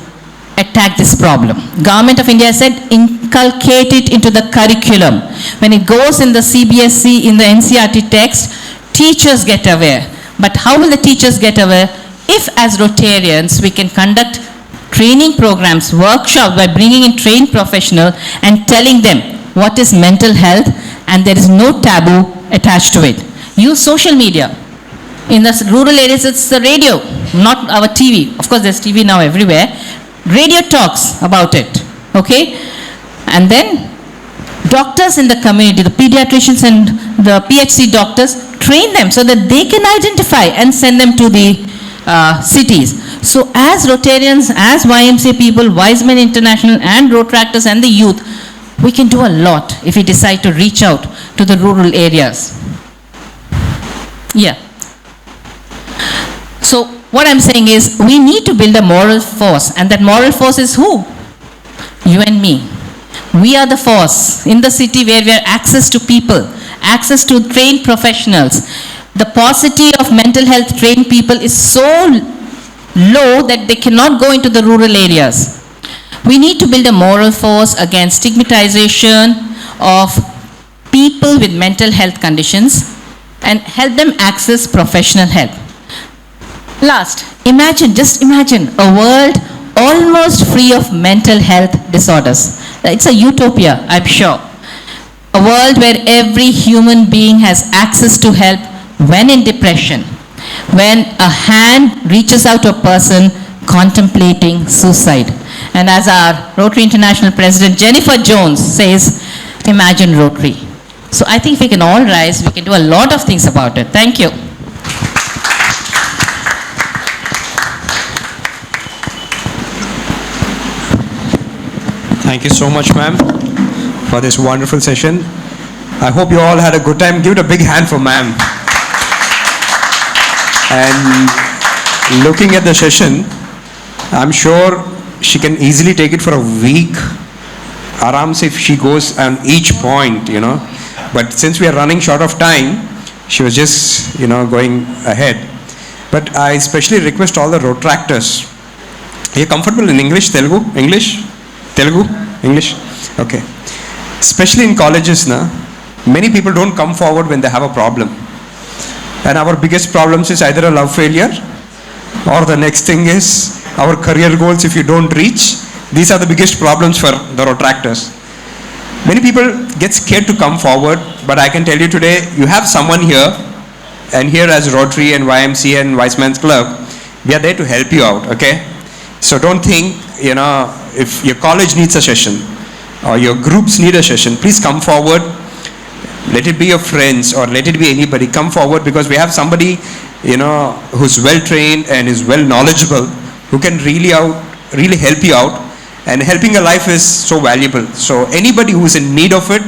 attack this problem. Government of India said inculcate it into the curriculum. When it goes in the CBSE, in the NCERT text, teachers get aware. But how will the teachers get aware? If as Rotarians we can conduct training programs, workshops by bringing in trained professionals and telling them what is mental health, and there is no taboo attached to it. Use social media. In the rural areas it's the radio, not our TV. Of course there's TV now everywhere. Radio talks about it, okay? And then doctors in the community, the pediatricians and the PHC doctors, train them so that they can identify and send them to the cities. So as Rotarians, as YMCA people, Wise Men International and Rotractors and the youth, we can do a lot if we decide to reach out to the rural areas. Yeah. So what I'm saying is we need to build a moral force, and that moral force is who? You and me. We are the force in the city where we have access to people, access to trained professionals. The paucity of mental health trained people is so low that they cannot go into the rural areas. We need to build a moral force against stigmatization of people with mental health conditions and help them access professional help. Last, just imagine a world almost free of mental health disorders. It's a utopia, I'm sure. A world where every human being has access to help when in depression, when a hand reaches out to a person contemplating suicide. And as our Rotary International President Jennifer Jones says, imagine Rotary. So I think if we can all rise, we can do a lot of things about it. Thank you. Thank you so much, ma'am, for this wonderful session. I hope you all had a good time. Give it a big hand for ma'am. And looking at the session, I'm sure she can easily take it for a week. Aram se if she goes on each point, you know. But since we are running short of time, she was just, going ahead. But I especially request all the Rotractors. Are you comfortable in English, Telugu? English? Telugu? English? Okay. Especially in colleges, many people don't come forward when they have a problem. And our biggest problems is either a love failure, or the next thing is our career goals if you don't reach. These are the biggest problems for the Rotractors. Many people get scared to come forward, but I can tell you today, you have someone here, and here as Rotary and YMCA and Wise Man's Club, we are there to help you out, okay? So don't think, if your college needs a session or your groups need a session, please come forward. Let it be your friends or let it be anybody. Come forward, because we have somebody, who's well trained and is well knowledgeable, who can really help you out. And helping a life is so valuable. So anybody who is in need of it,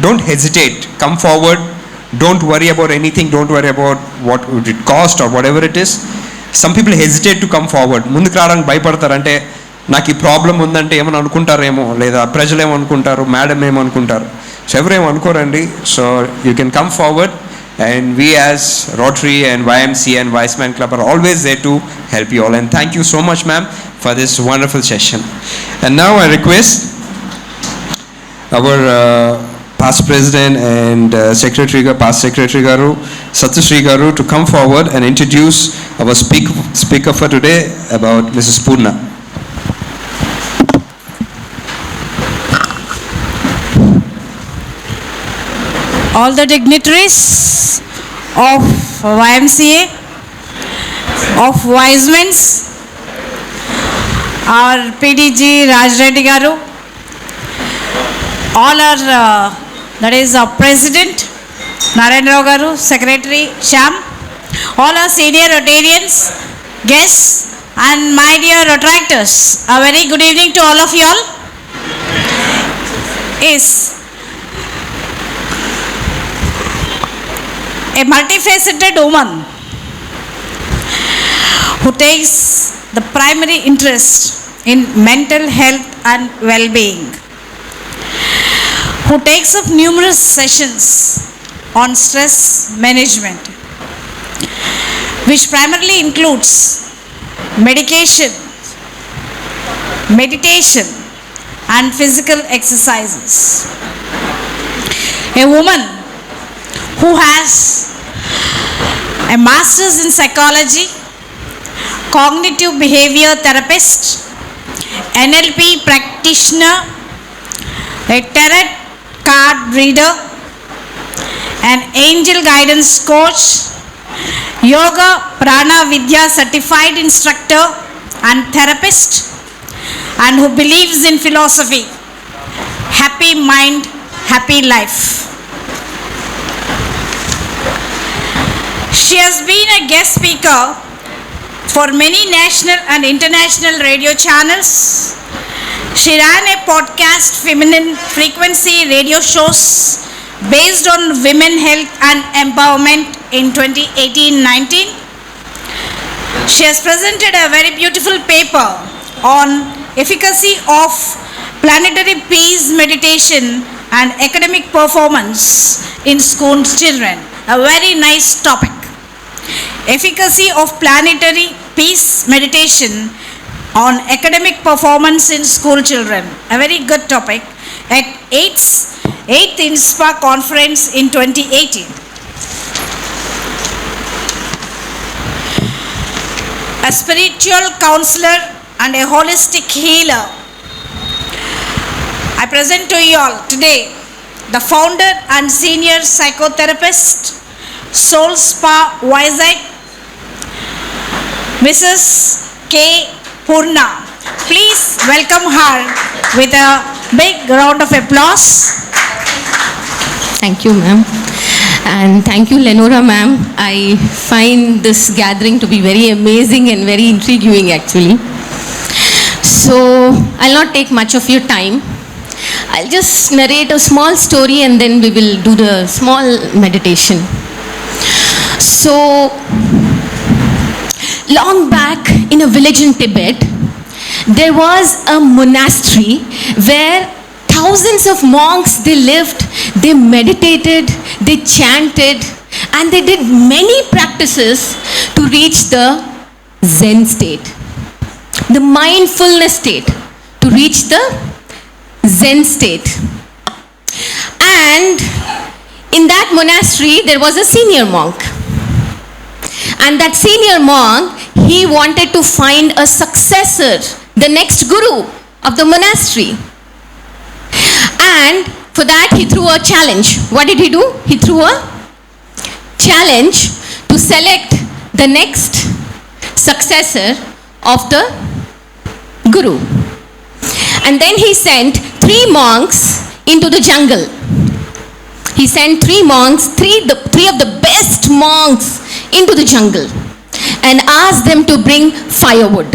don't hesitate. Come forward. Don't worry about anything. Don't worry about what would it cost or whatever it is. Some people hesitate to come forward. ముందుకు రావడానికి భయపడతారంటే నాకు ఈ problem ఉందంటే ఏమని అనుకుంటారేమో, లేదా ప్రజలు ఏమనుకుంటారు, మేడం ఏమనుకుంటారు. సో ఎవరేమో అనుకోరండి. So you can come forward, and we as Rotary and YMCA and Wise Man Club are always there to help you all. And thank you so much, ma'am, for this wonderful session. And now I request our past president and past secretary Garu, Satyashree Garu, to come forward and introduce our speaker for today about Mrs. Purna. All the dignitaries of YMCA, of Wise Men's, our PDG Raj Reddy Garu, all our, that is our President Narendra Rao Garu, Secretary Shyam, all our senior Rotarians, guests, and my dear Rotaractors, a very good evening to all of you all. Is a multifaceted woman who takes the primary interest in mental health and well-being, who takes up numerous sessions on stress management, which primarily includes medication, meditation, and physical exercises. A woman who has a master's in psychology, cognitive behavior therapist, NLP practitioner, a tarot card reader, an angel guidance coach, yoga prana vidya certified instructor and therapist, and who believes in philosophy, happy mind, happy life. She has been a guest speaker for many national and international radio channels. She ran a podcast feminine frequency radio shows based on women health and empowerment in 2018-19. She has presented a very beautiful paper on efficacy of planetary peace meditation and academic performance in school children. A very nice topic. Efficacy of planetary peace meditation on academic performance in school children. A very good topic at 8th INSPA conference in 2018. A spiritual counselor and a holistic healer. I present to you all today the founder and senior psychotherapist, Soul Spa Vizag, Mrs. K. Purna. Please welcome her with a big round of applause. Thank you, ma'am. And thank you, Lenora, ma'am. I find this gathering to be very amazing and very intriguing, actually. So, I'll not take much of your time. I'll just narrate a small story and then we will do the small meditation. So, long back in a village in Tibet, there was a monastery where thousands of monks, they lived, they meditated, they chanted, and they did many practices to reach the Zen state, the mindfulness state, to reach the Zen state. And in that monastery, there was a senior monk. And that senior monk, he wanted to find a successor, the next guru of the monastery. And for that he threw a challenge. What did he do? He threw a challenge to select the next successor of the Guru. And then he sent 3 monks into the jungle. He sent 3 monks, three of the best monks into the jungle and asked them to bring firewood.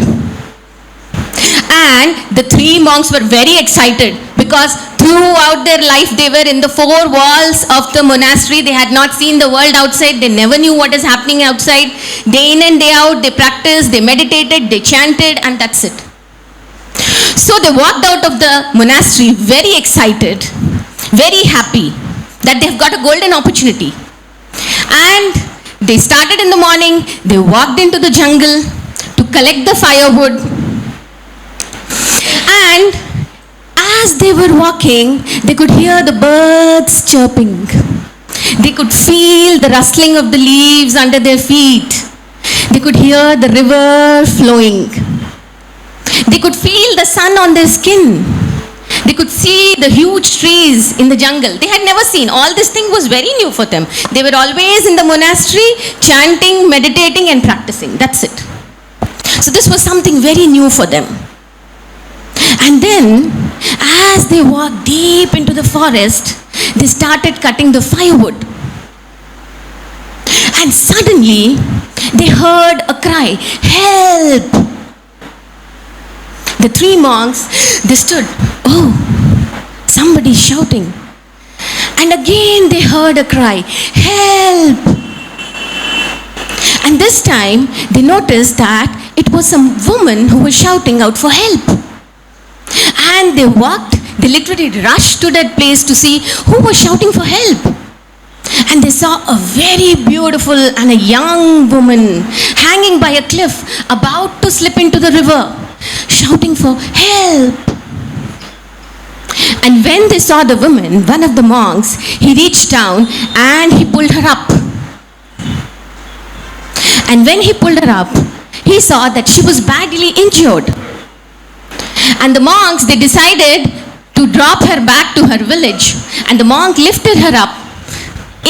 And the 3 monks were very excited because throughout their life they were in the 4 walls of the monastery. They had not seen the world outside. They never knew what is happening outside. Day in and day out they practiced, they meditated, they chanted, and that's it. So they walked out of the monastery very excited, very happy that they've got a golden opportunity. And they started in the morning, they walked into the jungle to collect the firewood. And as they were walking, they could hear the birds chirping. They could feel the rustling of the leaves under their feet. They could hear the river flowing. They could feel the sun on their skin. They could see the huge trees in the jungle. They had never seen. All this thing was very new for them. They were always in the monastery, chanting, meditating, and practicing. That's it. So this was something very new for them. And then, as they walked deep into the forest, they started cutting the firewood. And suddenly, they heard a cry, "Help!" The 3 monks, they stood, "Oh, somebody's shouting." And again they heard a cry, "Help!" And this time they noticed that it was some woman who was shouting out for help. And they literally rushed to that place to see who was shouting for help. And they saw a very beautiful and a young woman hanging by a cliff, about to slip into the river, shouting for help. And when they saw the woman, one of the monks, he reached down and he pulled her up. And when he pulled her up, he saw that she was badly injured. And the monks, they decided to drop her back to her village. And the monk lifted her up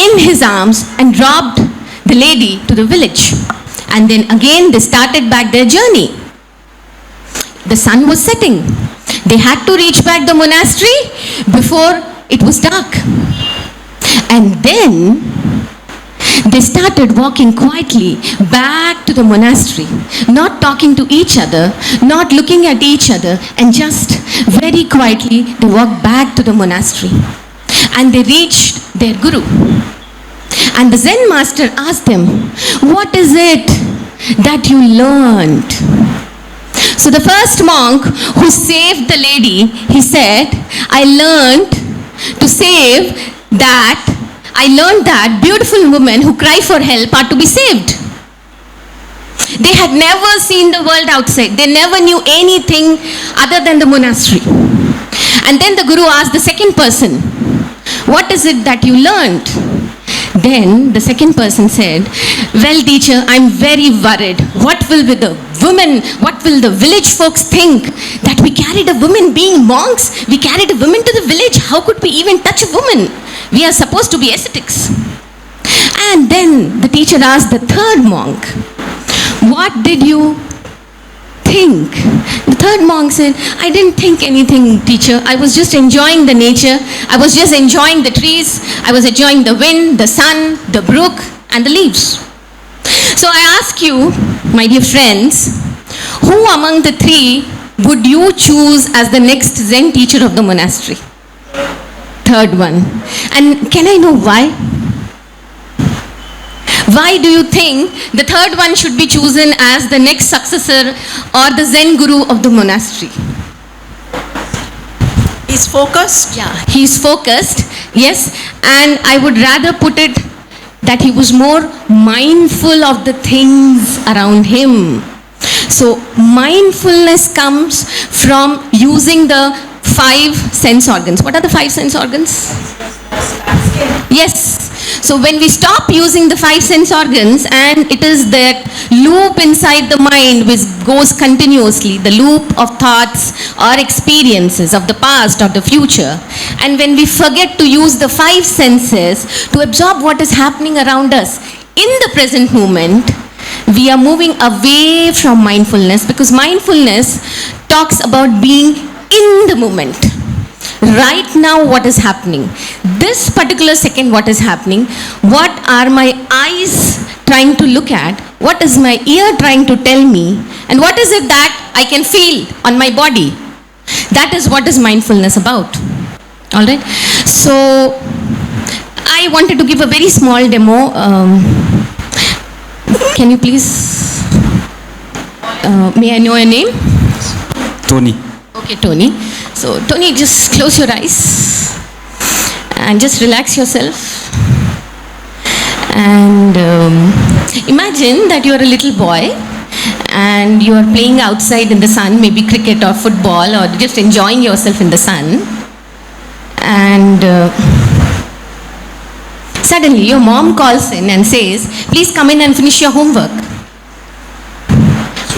in his arms and dropped the lady to the village. And then again they started back their journey. The sun was setting. They had to reach back the monastery before it was dark. And then they started walking quietly back to the monastery, not talking to each other, not looking at each other, and just very quietly they walked back to the monastery. And they reached their guru. And the Zen master asked them, "What is it that you learned?" So the first monk who saved the lady, he said, I learned that beautiful women who cry for help are to be saved. They had never seen the world outside. They never knew anything other than the monastery. And then the guru asked the second person, "What is it that you learned?" Then the second person said, "Well, teacher, I'm very worried. What will the village folks think that we carried a woman being monks? We carried a woman to the village. How could we even touch a woman? We are supposed to be ascetics." And then the teacher asked the third monk, "What did you think?" The third monk said, "I didn't think anything, teacher. I was just enjoying the nature. I was just enjoying the trees. I was enjoying the wind, the sun, the brook, and the leaves." So I ask you, my dear friends, who among the 3 would you choose as the next Zen teacher of the monastery? Third one. And can I know why? Why do you think the third one should be chosen as the next successor or the Zen guru of the monastery? He's focused? Yeah, he's focused, yes. And I would rather put it that he was more mindful of the things around him. So mindfulness comes from using the 5 sense organs. What are the 5 sense organs? Yes. So when we stop using the five sense organs, and it is that loop inside the mind which goes continuously, the loop of thoughts or experiences of the past or the future, and when we forget to use the five senses to absorb what is happening around us in the present moment, we are moving away from mindfulness, because mindfulness talks about being in the moment. Right now, what is happening? This particular second, what is happening? What are my eyes trying to look at? What is my ear trying to tell me? And what is it that I can feel on my body? That is what is mindfulness about. All right? So, I wanted to give a very small demo. Can you please, may I know your name? Tony. Okay, Tony. So, Tony, just close your eyes and just relax yourself. And imagine that you are a little boy and you are playing outside in the sun, maybe cricket or football, or just enjoying yourself in the sun. And suddenly your mom calls in and says, please come in and finish your homework.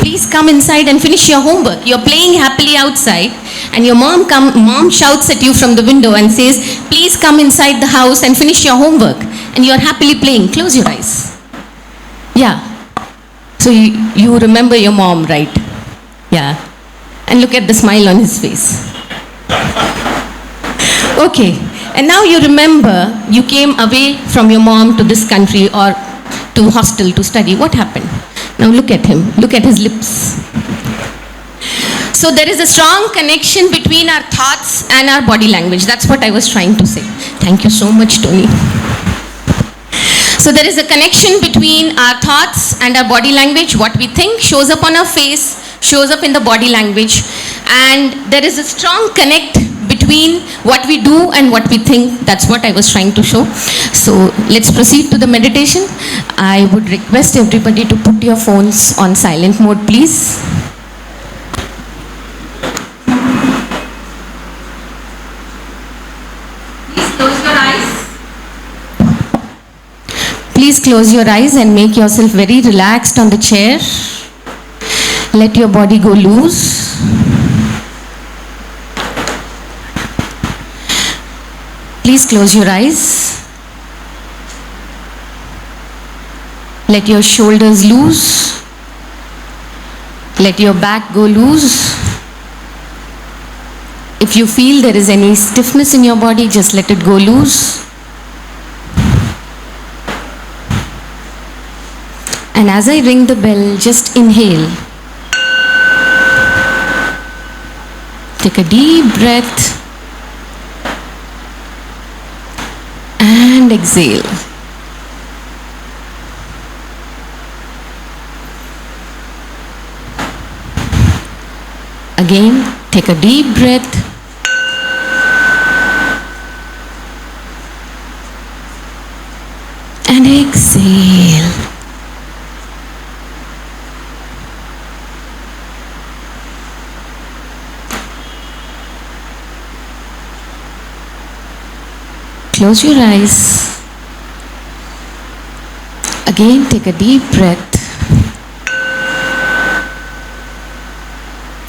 Please come inside and finish your homework. You're playing happily outside, and your mom shouts at you from the window and says, please come inside the house and finish your homework. And you're happily playing. Close your eyes. Yeah. So you remember your mom, right? Yeah. And look at the smile on his face. Okay. And now you remember you came away from your mom to this country or to hostel to study. What happened? Now look at him. Look at his lips. So there is a strong connection between our thoughts and our body language. That's what I was trying to say. Thank you so much, Tony. So there is a connection between our thoughts and our body language. What we think shows up on our face, shows up in the body language. And there is a strong connect between what we do and what we think. That's what I was trying to show. So let's proceed to the meditation. I would request everybody to put your phones on silent mode, please. Please close your eyes. Please close your eyes and make yourself very relaxed on the chair. Let your body go loose. Please close your eyes. Let your shoulders loose. Let your back go loose. If you feel there is any stiffness in your body, just let it go loose. And as I ring the bell, just inhale. Take a deep breath. And exhale. Again, take a deep breath. And exhale. Close your eyes. Again, take a deep breath.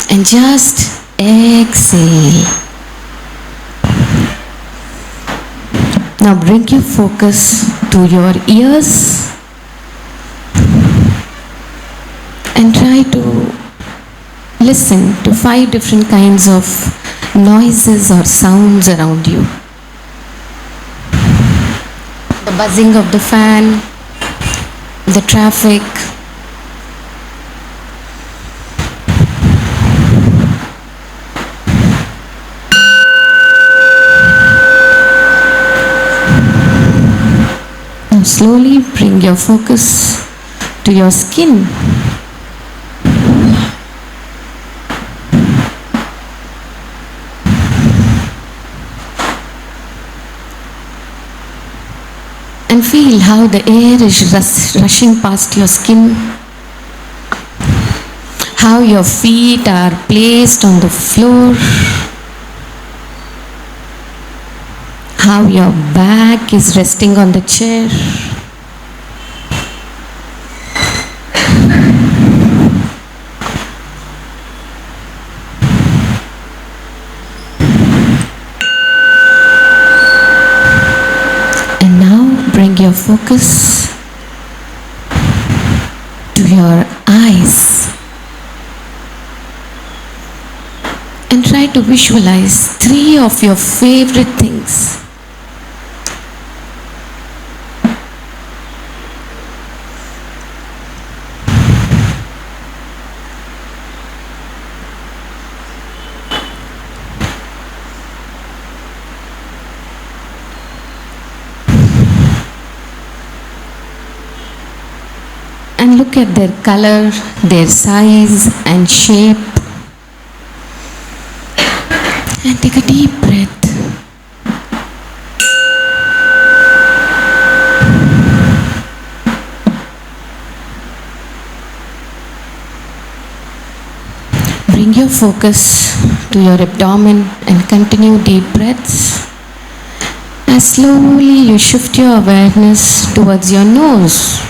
And just exhale. Now bring your focus to your ears and try to listen to 5 different kinds of noises or sounds around you. The buzzing of the fan, the traffic, now slowly bring your focus to your skin. And feel how the air is rushing past your skin, how your feet are placed on the floor, how your back is resting on the chair. And now bring your focus to your eyes. And try to visualize 3 of your favorite things. And look at their color, their size and shape. And take a deep breath. Bring your focus to your abdomen and continue deep breaths. As slowly you shift your awareness towards your nose.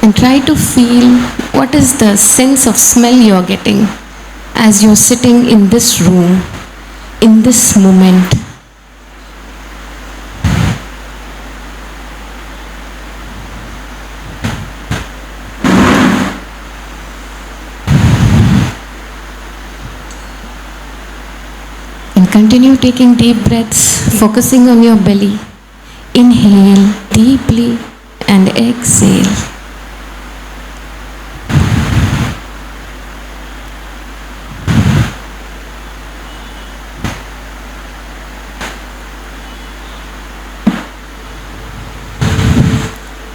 And try to feel what is the sense of smell you are getting as you're sitting in this room, in this moment. And continue taking deep breaths, focusing on your belly. Inhale deeply and exhale.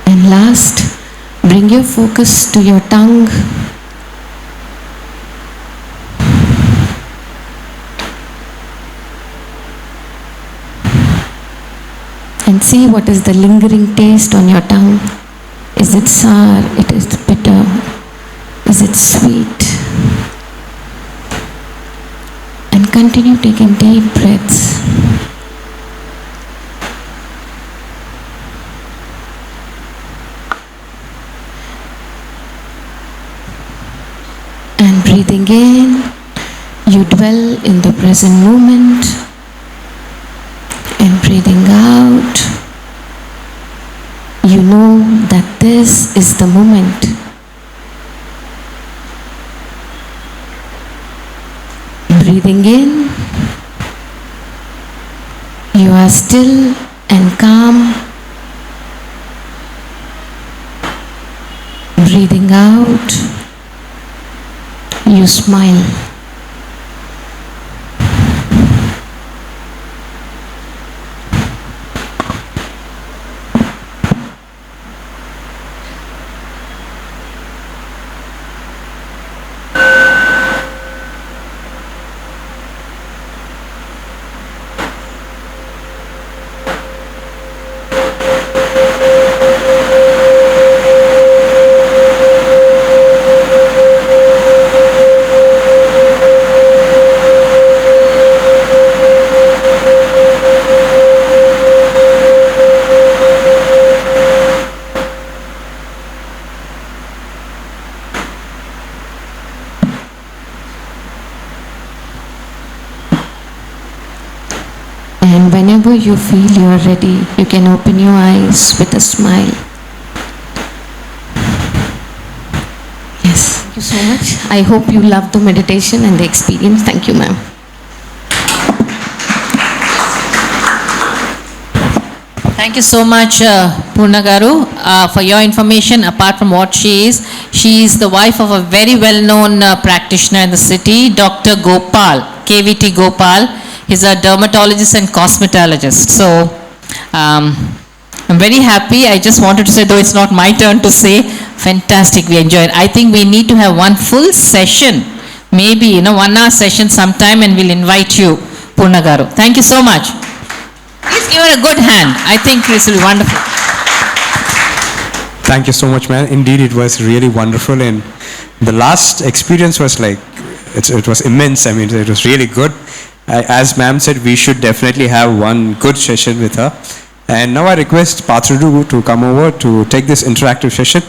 And last, bring your focus to your tongue. And see what is the lingering taste on your tongue. Is it sour? Is it bitter? Is it sweet? And continue taking deep breaths. And breathing in, you dwell in the present moment. And breathing out, you know that this is the moment. Breathing in, you are still and calm. Breathing out, you smile. And whenever you feel you are ready, you can open your eyes with a smile. Yes, thank you so much. I hope you loved the meditation and the experience. Thank you, ma'am. Thank you so much, Purna Garu. For your information, apart from what she is the wife of a very well-known practitioner in the city, Dr. Gopal, KVT Gopal. He's a dermatologist and cosmetologist. So, I'm very happy. I just wanted to say, though it's not my turn to say, fantastic, we enjoyed. I think we need to have one full session, maybe, 1 hour session sometime, and we'll invite you, Purna Garu. Thank you so much. Please give her a good hand. I think this will be wonderful. Thank you so much, man. Indeed, it was really wonderful, and the last experience was like, it was immense. I mean, it was really good. As ma'am said, we should definitely have one good session with her. And now I request Patrudu to come over to take this interactive session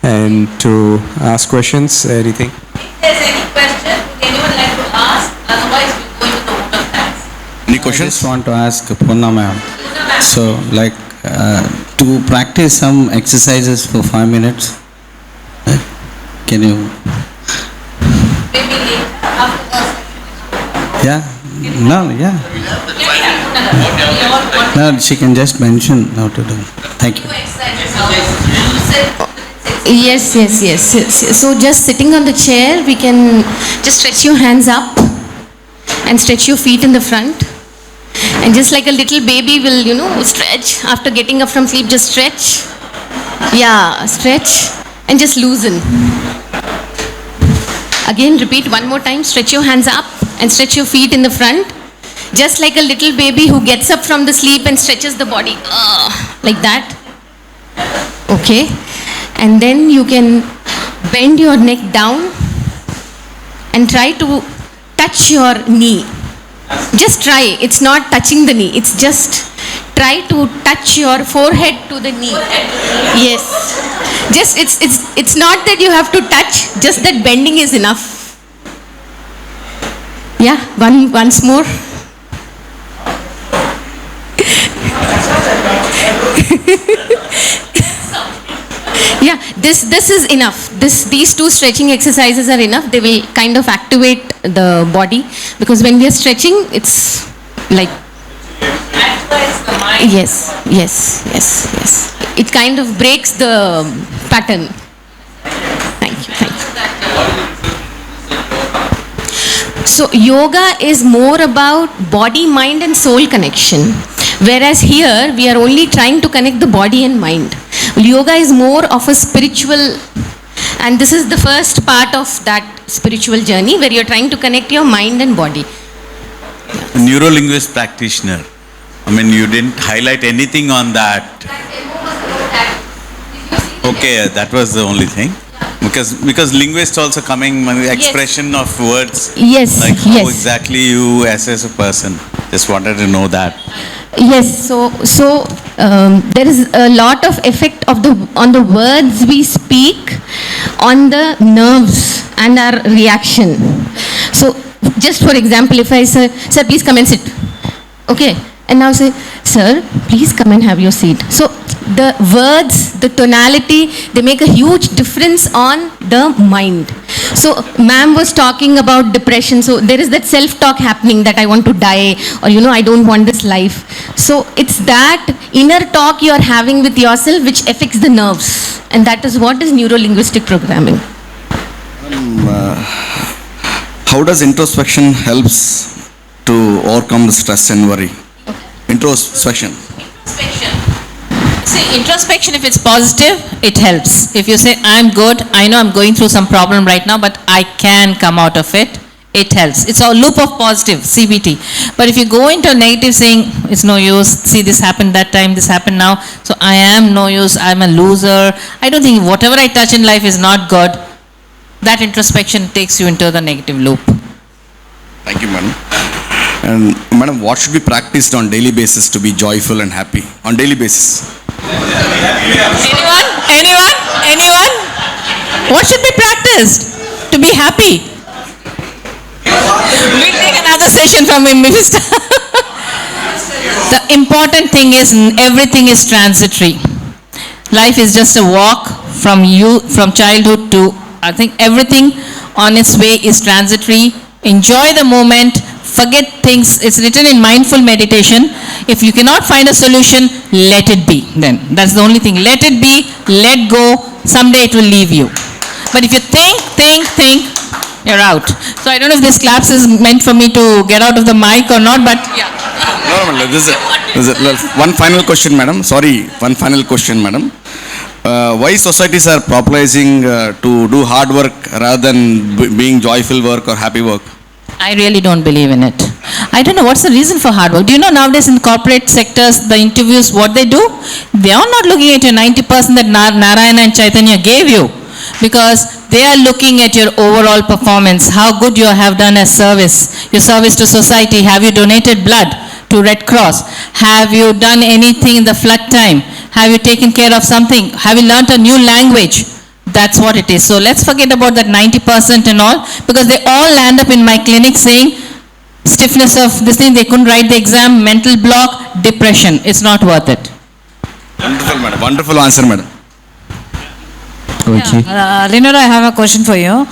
and to ask questions, anything. If there's any question, would anyone like to ask? Otherwise, we'll go into the vote of thanks. Any questions? I just want to ask Poona ma'am. So, like, to practice some exercises for 5 minutes, can you? Maybe later, after the session. Yeah. No, yeah. No, she can just mention how to do. Thank you. Yes. So just sitting on the chair, we can just stretch your hands up and stretch your feet in the front. And just like a little baby will, stretch. After getting up from sleep, just stretch. Yeah, stretch and just loosen. Again, repeat one more time. Stretch your hands up and stretch your feet in the front. Just like a little baby who gets up from the sleep and stretches the body. Like that. Okay. And then you can bend your neck down and try to touch your knee. Just try. It's not touching the knee. It's just try to touch your forehead to the knee. Yes. Just it's not that you have to touch. Just that bending is enough. Yeah. Once more. Yeah, this is enough. These two stretching exercises are enough. They will kind of activate the body, because when we are stretching, it's like Activates the mind. yes. It kind of breaks the pattern. Thank you. So yoga is more about body, mind, and soul connection, whereas here we are only trying to connect the body and mind. Yoga is more of a spiritual, and this is the first part of that spiritual journey where you're trying to connect your mind and body. A neuro-linguist practitioner. I mean, you didn't highlight anything on that. Okay, that was the only thing. Because linguists also coming with expression of words. Yes. Like how exactly you assess a person. Just wanted to know that. Yes, so there is a lot of effect on the words we speak on the nerves and our reaction. So just for example, if I say, sir, please come and sit. Okay, and now say, sir, please come and have your seat. So the words, the tonality, they make a huge difference on the mind. So ma'am was talking about depression. So there is that self-talk happening that I want to die, or I don't want this life. So it's that inner talk you are having with yourself which affects the nerves. And that is what is neuro-linguistic programming. How does introspection helps to overcome the stress and worry? Introspection. See, introspection, if it's positive, it helps. If you say, I'm good, I know I'm going through some problem right now, but I can come out of it, it helps. It's a loop of positive, CBT. But if you go into negative saying, it's no use, see this happened that time, this happened now, so I am no use, I'm a loser, I don't think whatever I touch in life is not good, that introspection takes you into the negative loop. Thank you, madam. And madam, what should be practiced on daily basis to be joyful and happy? On daily basis. Anyone? What should be practiced to be happy? We'll take another session from him, Minister. The important thing is everything is transitory. Life is just a walk from childhood to, I think everything on its way is transitory. Enjoy the moment. Forget things. It's written in mindful meditation. If you cannot find a solution, let it be. Then that's the only thing. Let it be. Let go. Someday it will leave you. But if you think, you're out. So I don't know if this claps is meant for me to get out of the mic or not, but yeah. No, this is one final question, madam. Sorry, one final question, madam. Why societies are popularizing to do hard work rather than being joyful work or happy work? I really don't believe in it. I don't know what's the reason for hard work. Do you know nowadays in corporate sectors, the interviews, what they do? They are not looking at your 90% that Narayana and Chaitanya gave you, because they are looking at your overall performance, how good you have done as service, your service to society. Have you donated blood to Red Cross? Have you done anything in the flood time? Have you taken care of something? Have you learnt a new language? That's what it is. So let's forget about that 90% and all, because they all land up in my clinic saying stiffness of this thing, they couldn't write the exam, mental block, depression. It's not worth it. Wonderful, madam. Wonderful answer, madam. Okay. Lenora, I have a question for you.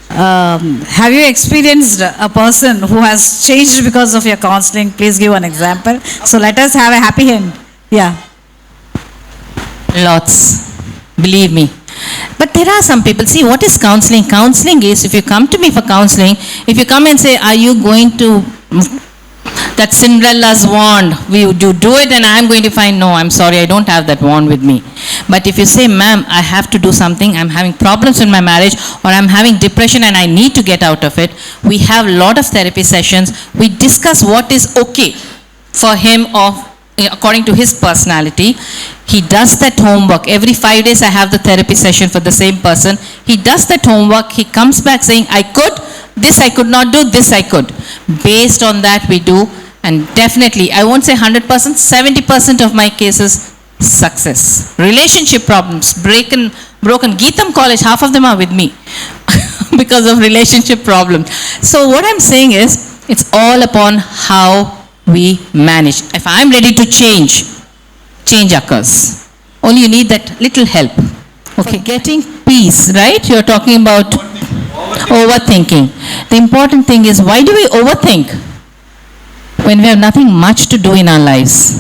Have you experienced a person who has changed because of your counseling? Please give an example. So let us have a happy end. Yeah. Lots. Believe me. But there are some people, see what is counseling? Counseling is, if you come to me for counseling, if you come and say, are you going to, that Cinderella's wand, you do it and I'm going to find, no, I'm sorry, I don't have that wand with me. But if you say, ma'am, I have to do something, I'm having problems in my marriage, or I'm having depression and I need to get out of it, we have a lot of therapy sessions, we discuss what is okay for him or according to his personality. He does that homework. Every 5 days I have the therapy session for the same person. He does that homework. He comes back saying, I could, this I could not do, this I could. Based on that we do, and definitely, I won't say 100%, 70% of my cases, success. Relationship problems, broken. Geetham College, half of them are with me because of relationship problems. So what I'm saying is, it's all upon how we manage. If I'm ready to change occurs. Only you need that little help. Okay, getting peace, right? You're talking about overthinking. The important thing is, why do we overthink when we have nothing much to do in our lives?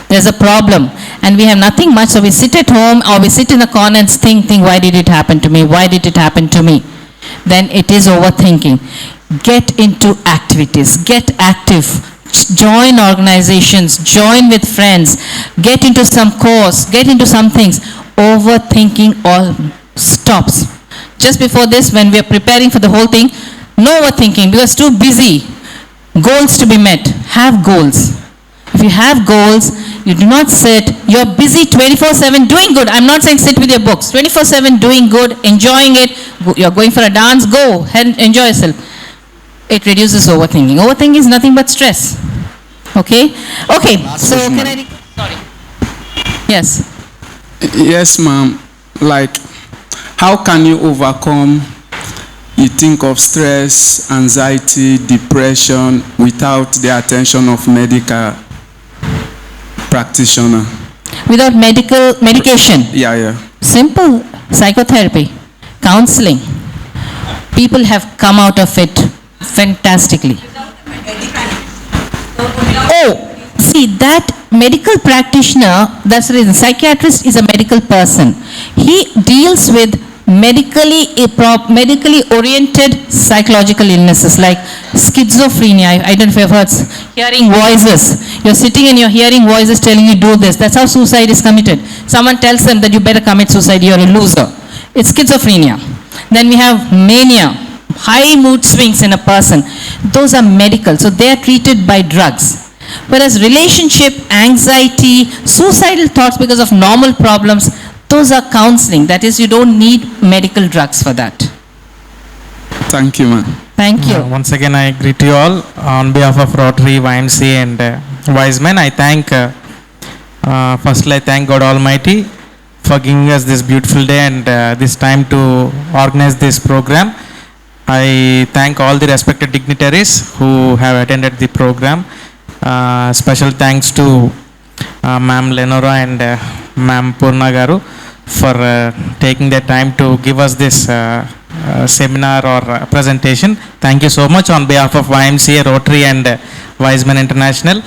There's a problem and we have nothing much, so we sit at home or we sit in the corner and think, why did it happen to me? Why did it happen to me? Then it is overthinking. Get into activities, get active. Join organizations, join with friends, get into some course, get into some things. Overthinking all stops. Just before this, when we are preparing for the whole thing, no overthinking because too busy. Goals to be met. Have goals. If you have goals, you do not sit, you're busy 24/7 doing good. I'm not saying sit with your books. 24/7 doing good, enjoying it. You're going for a dance, go and enjoy yourself. It reduces overthinking. Overthinking is nothing but stress. Okay? Okay, so can I... Sorry. Yes. Yes, ma'am. Like, how can you overcome, you think of stress, anxiety, depression without the attention of medical practitioner? Without medication? Yeah. Simple. Psychotherapy, counseling. People have come out of it fantastically. Oh, see that medical practitioner, that's the reason. Psychiatrist is a medical person. He deals with medically oriented psychological illnesses like schizophrenia. I don't know if you've heard, hearing voices. You're sitting and you're hearing voices telling you do this. That's how suicide is committed. Someone tells them that you better commit suicide, you're a loser. It's schizophrenia. Then we have mania, high mood swings in a person. Those are medical, so they are treated by drugs. Whereas relationship, anxiety, suicidal thoughts because of normal problems, those are counseling. That is, you don't need medical drugs for that. Thank you, ma'am. Thank you. Once again, I greet you all on behalf of Rotary, YMCA and Wise Men. I thank, firstly I thank God Almighty for giving us this beautiful day and this time to organize this program. I thank all the respected dignitaries who have attended the program. Special thanks to Ma'am Lenora and Ma'am Purna Garu for taking their time to give us this seminar or presentation. Thank you so much on behalf of YMCA, Rotary and Wise Men International.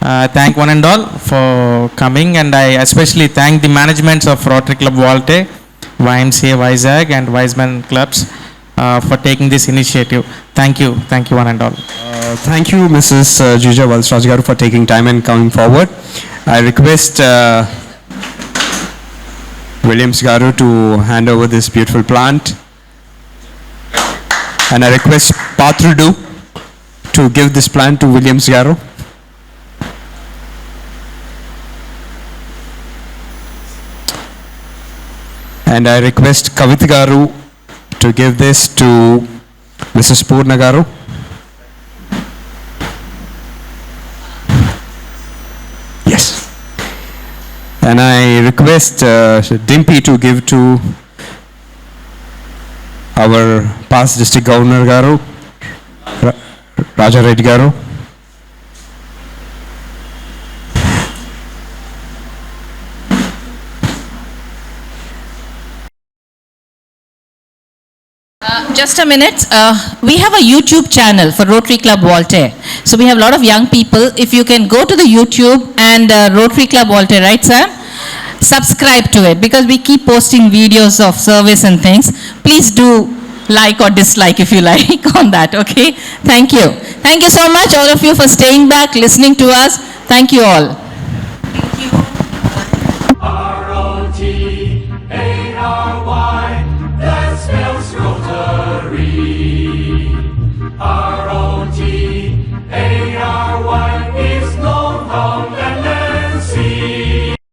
Thank one and all for coming, and I especially thank the managements of Rotary Club Waltair, YMCA Vizag and Wise Men Clubs for taking this initiative. Thank you one and all. Thank you, Mrs. Jija Valsraj Garu, for taking time and coming forward. I request Williams Garu to hand over this beautiful plant. And I request Patrudu to give this plant to Williams Garrow. And I request Kavita Garu to give this to Mrs. Purna Garu. Yes. And I request Dimpy to give to our past district governor Garu, Raja Reddy Garu. Just a minute. We have a YouTube channel for Rotary Club Waltair. So we have a lot of young people. If you can go to the YouTube and Rotary Club Waltair, right, Sam? Subscribe to it because we keep posting videos of service and things. Please do like or dislike if you like on that, okay? Thank you. Thank you so much, all of you, for staying back, listening to us. Thank you all.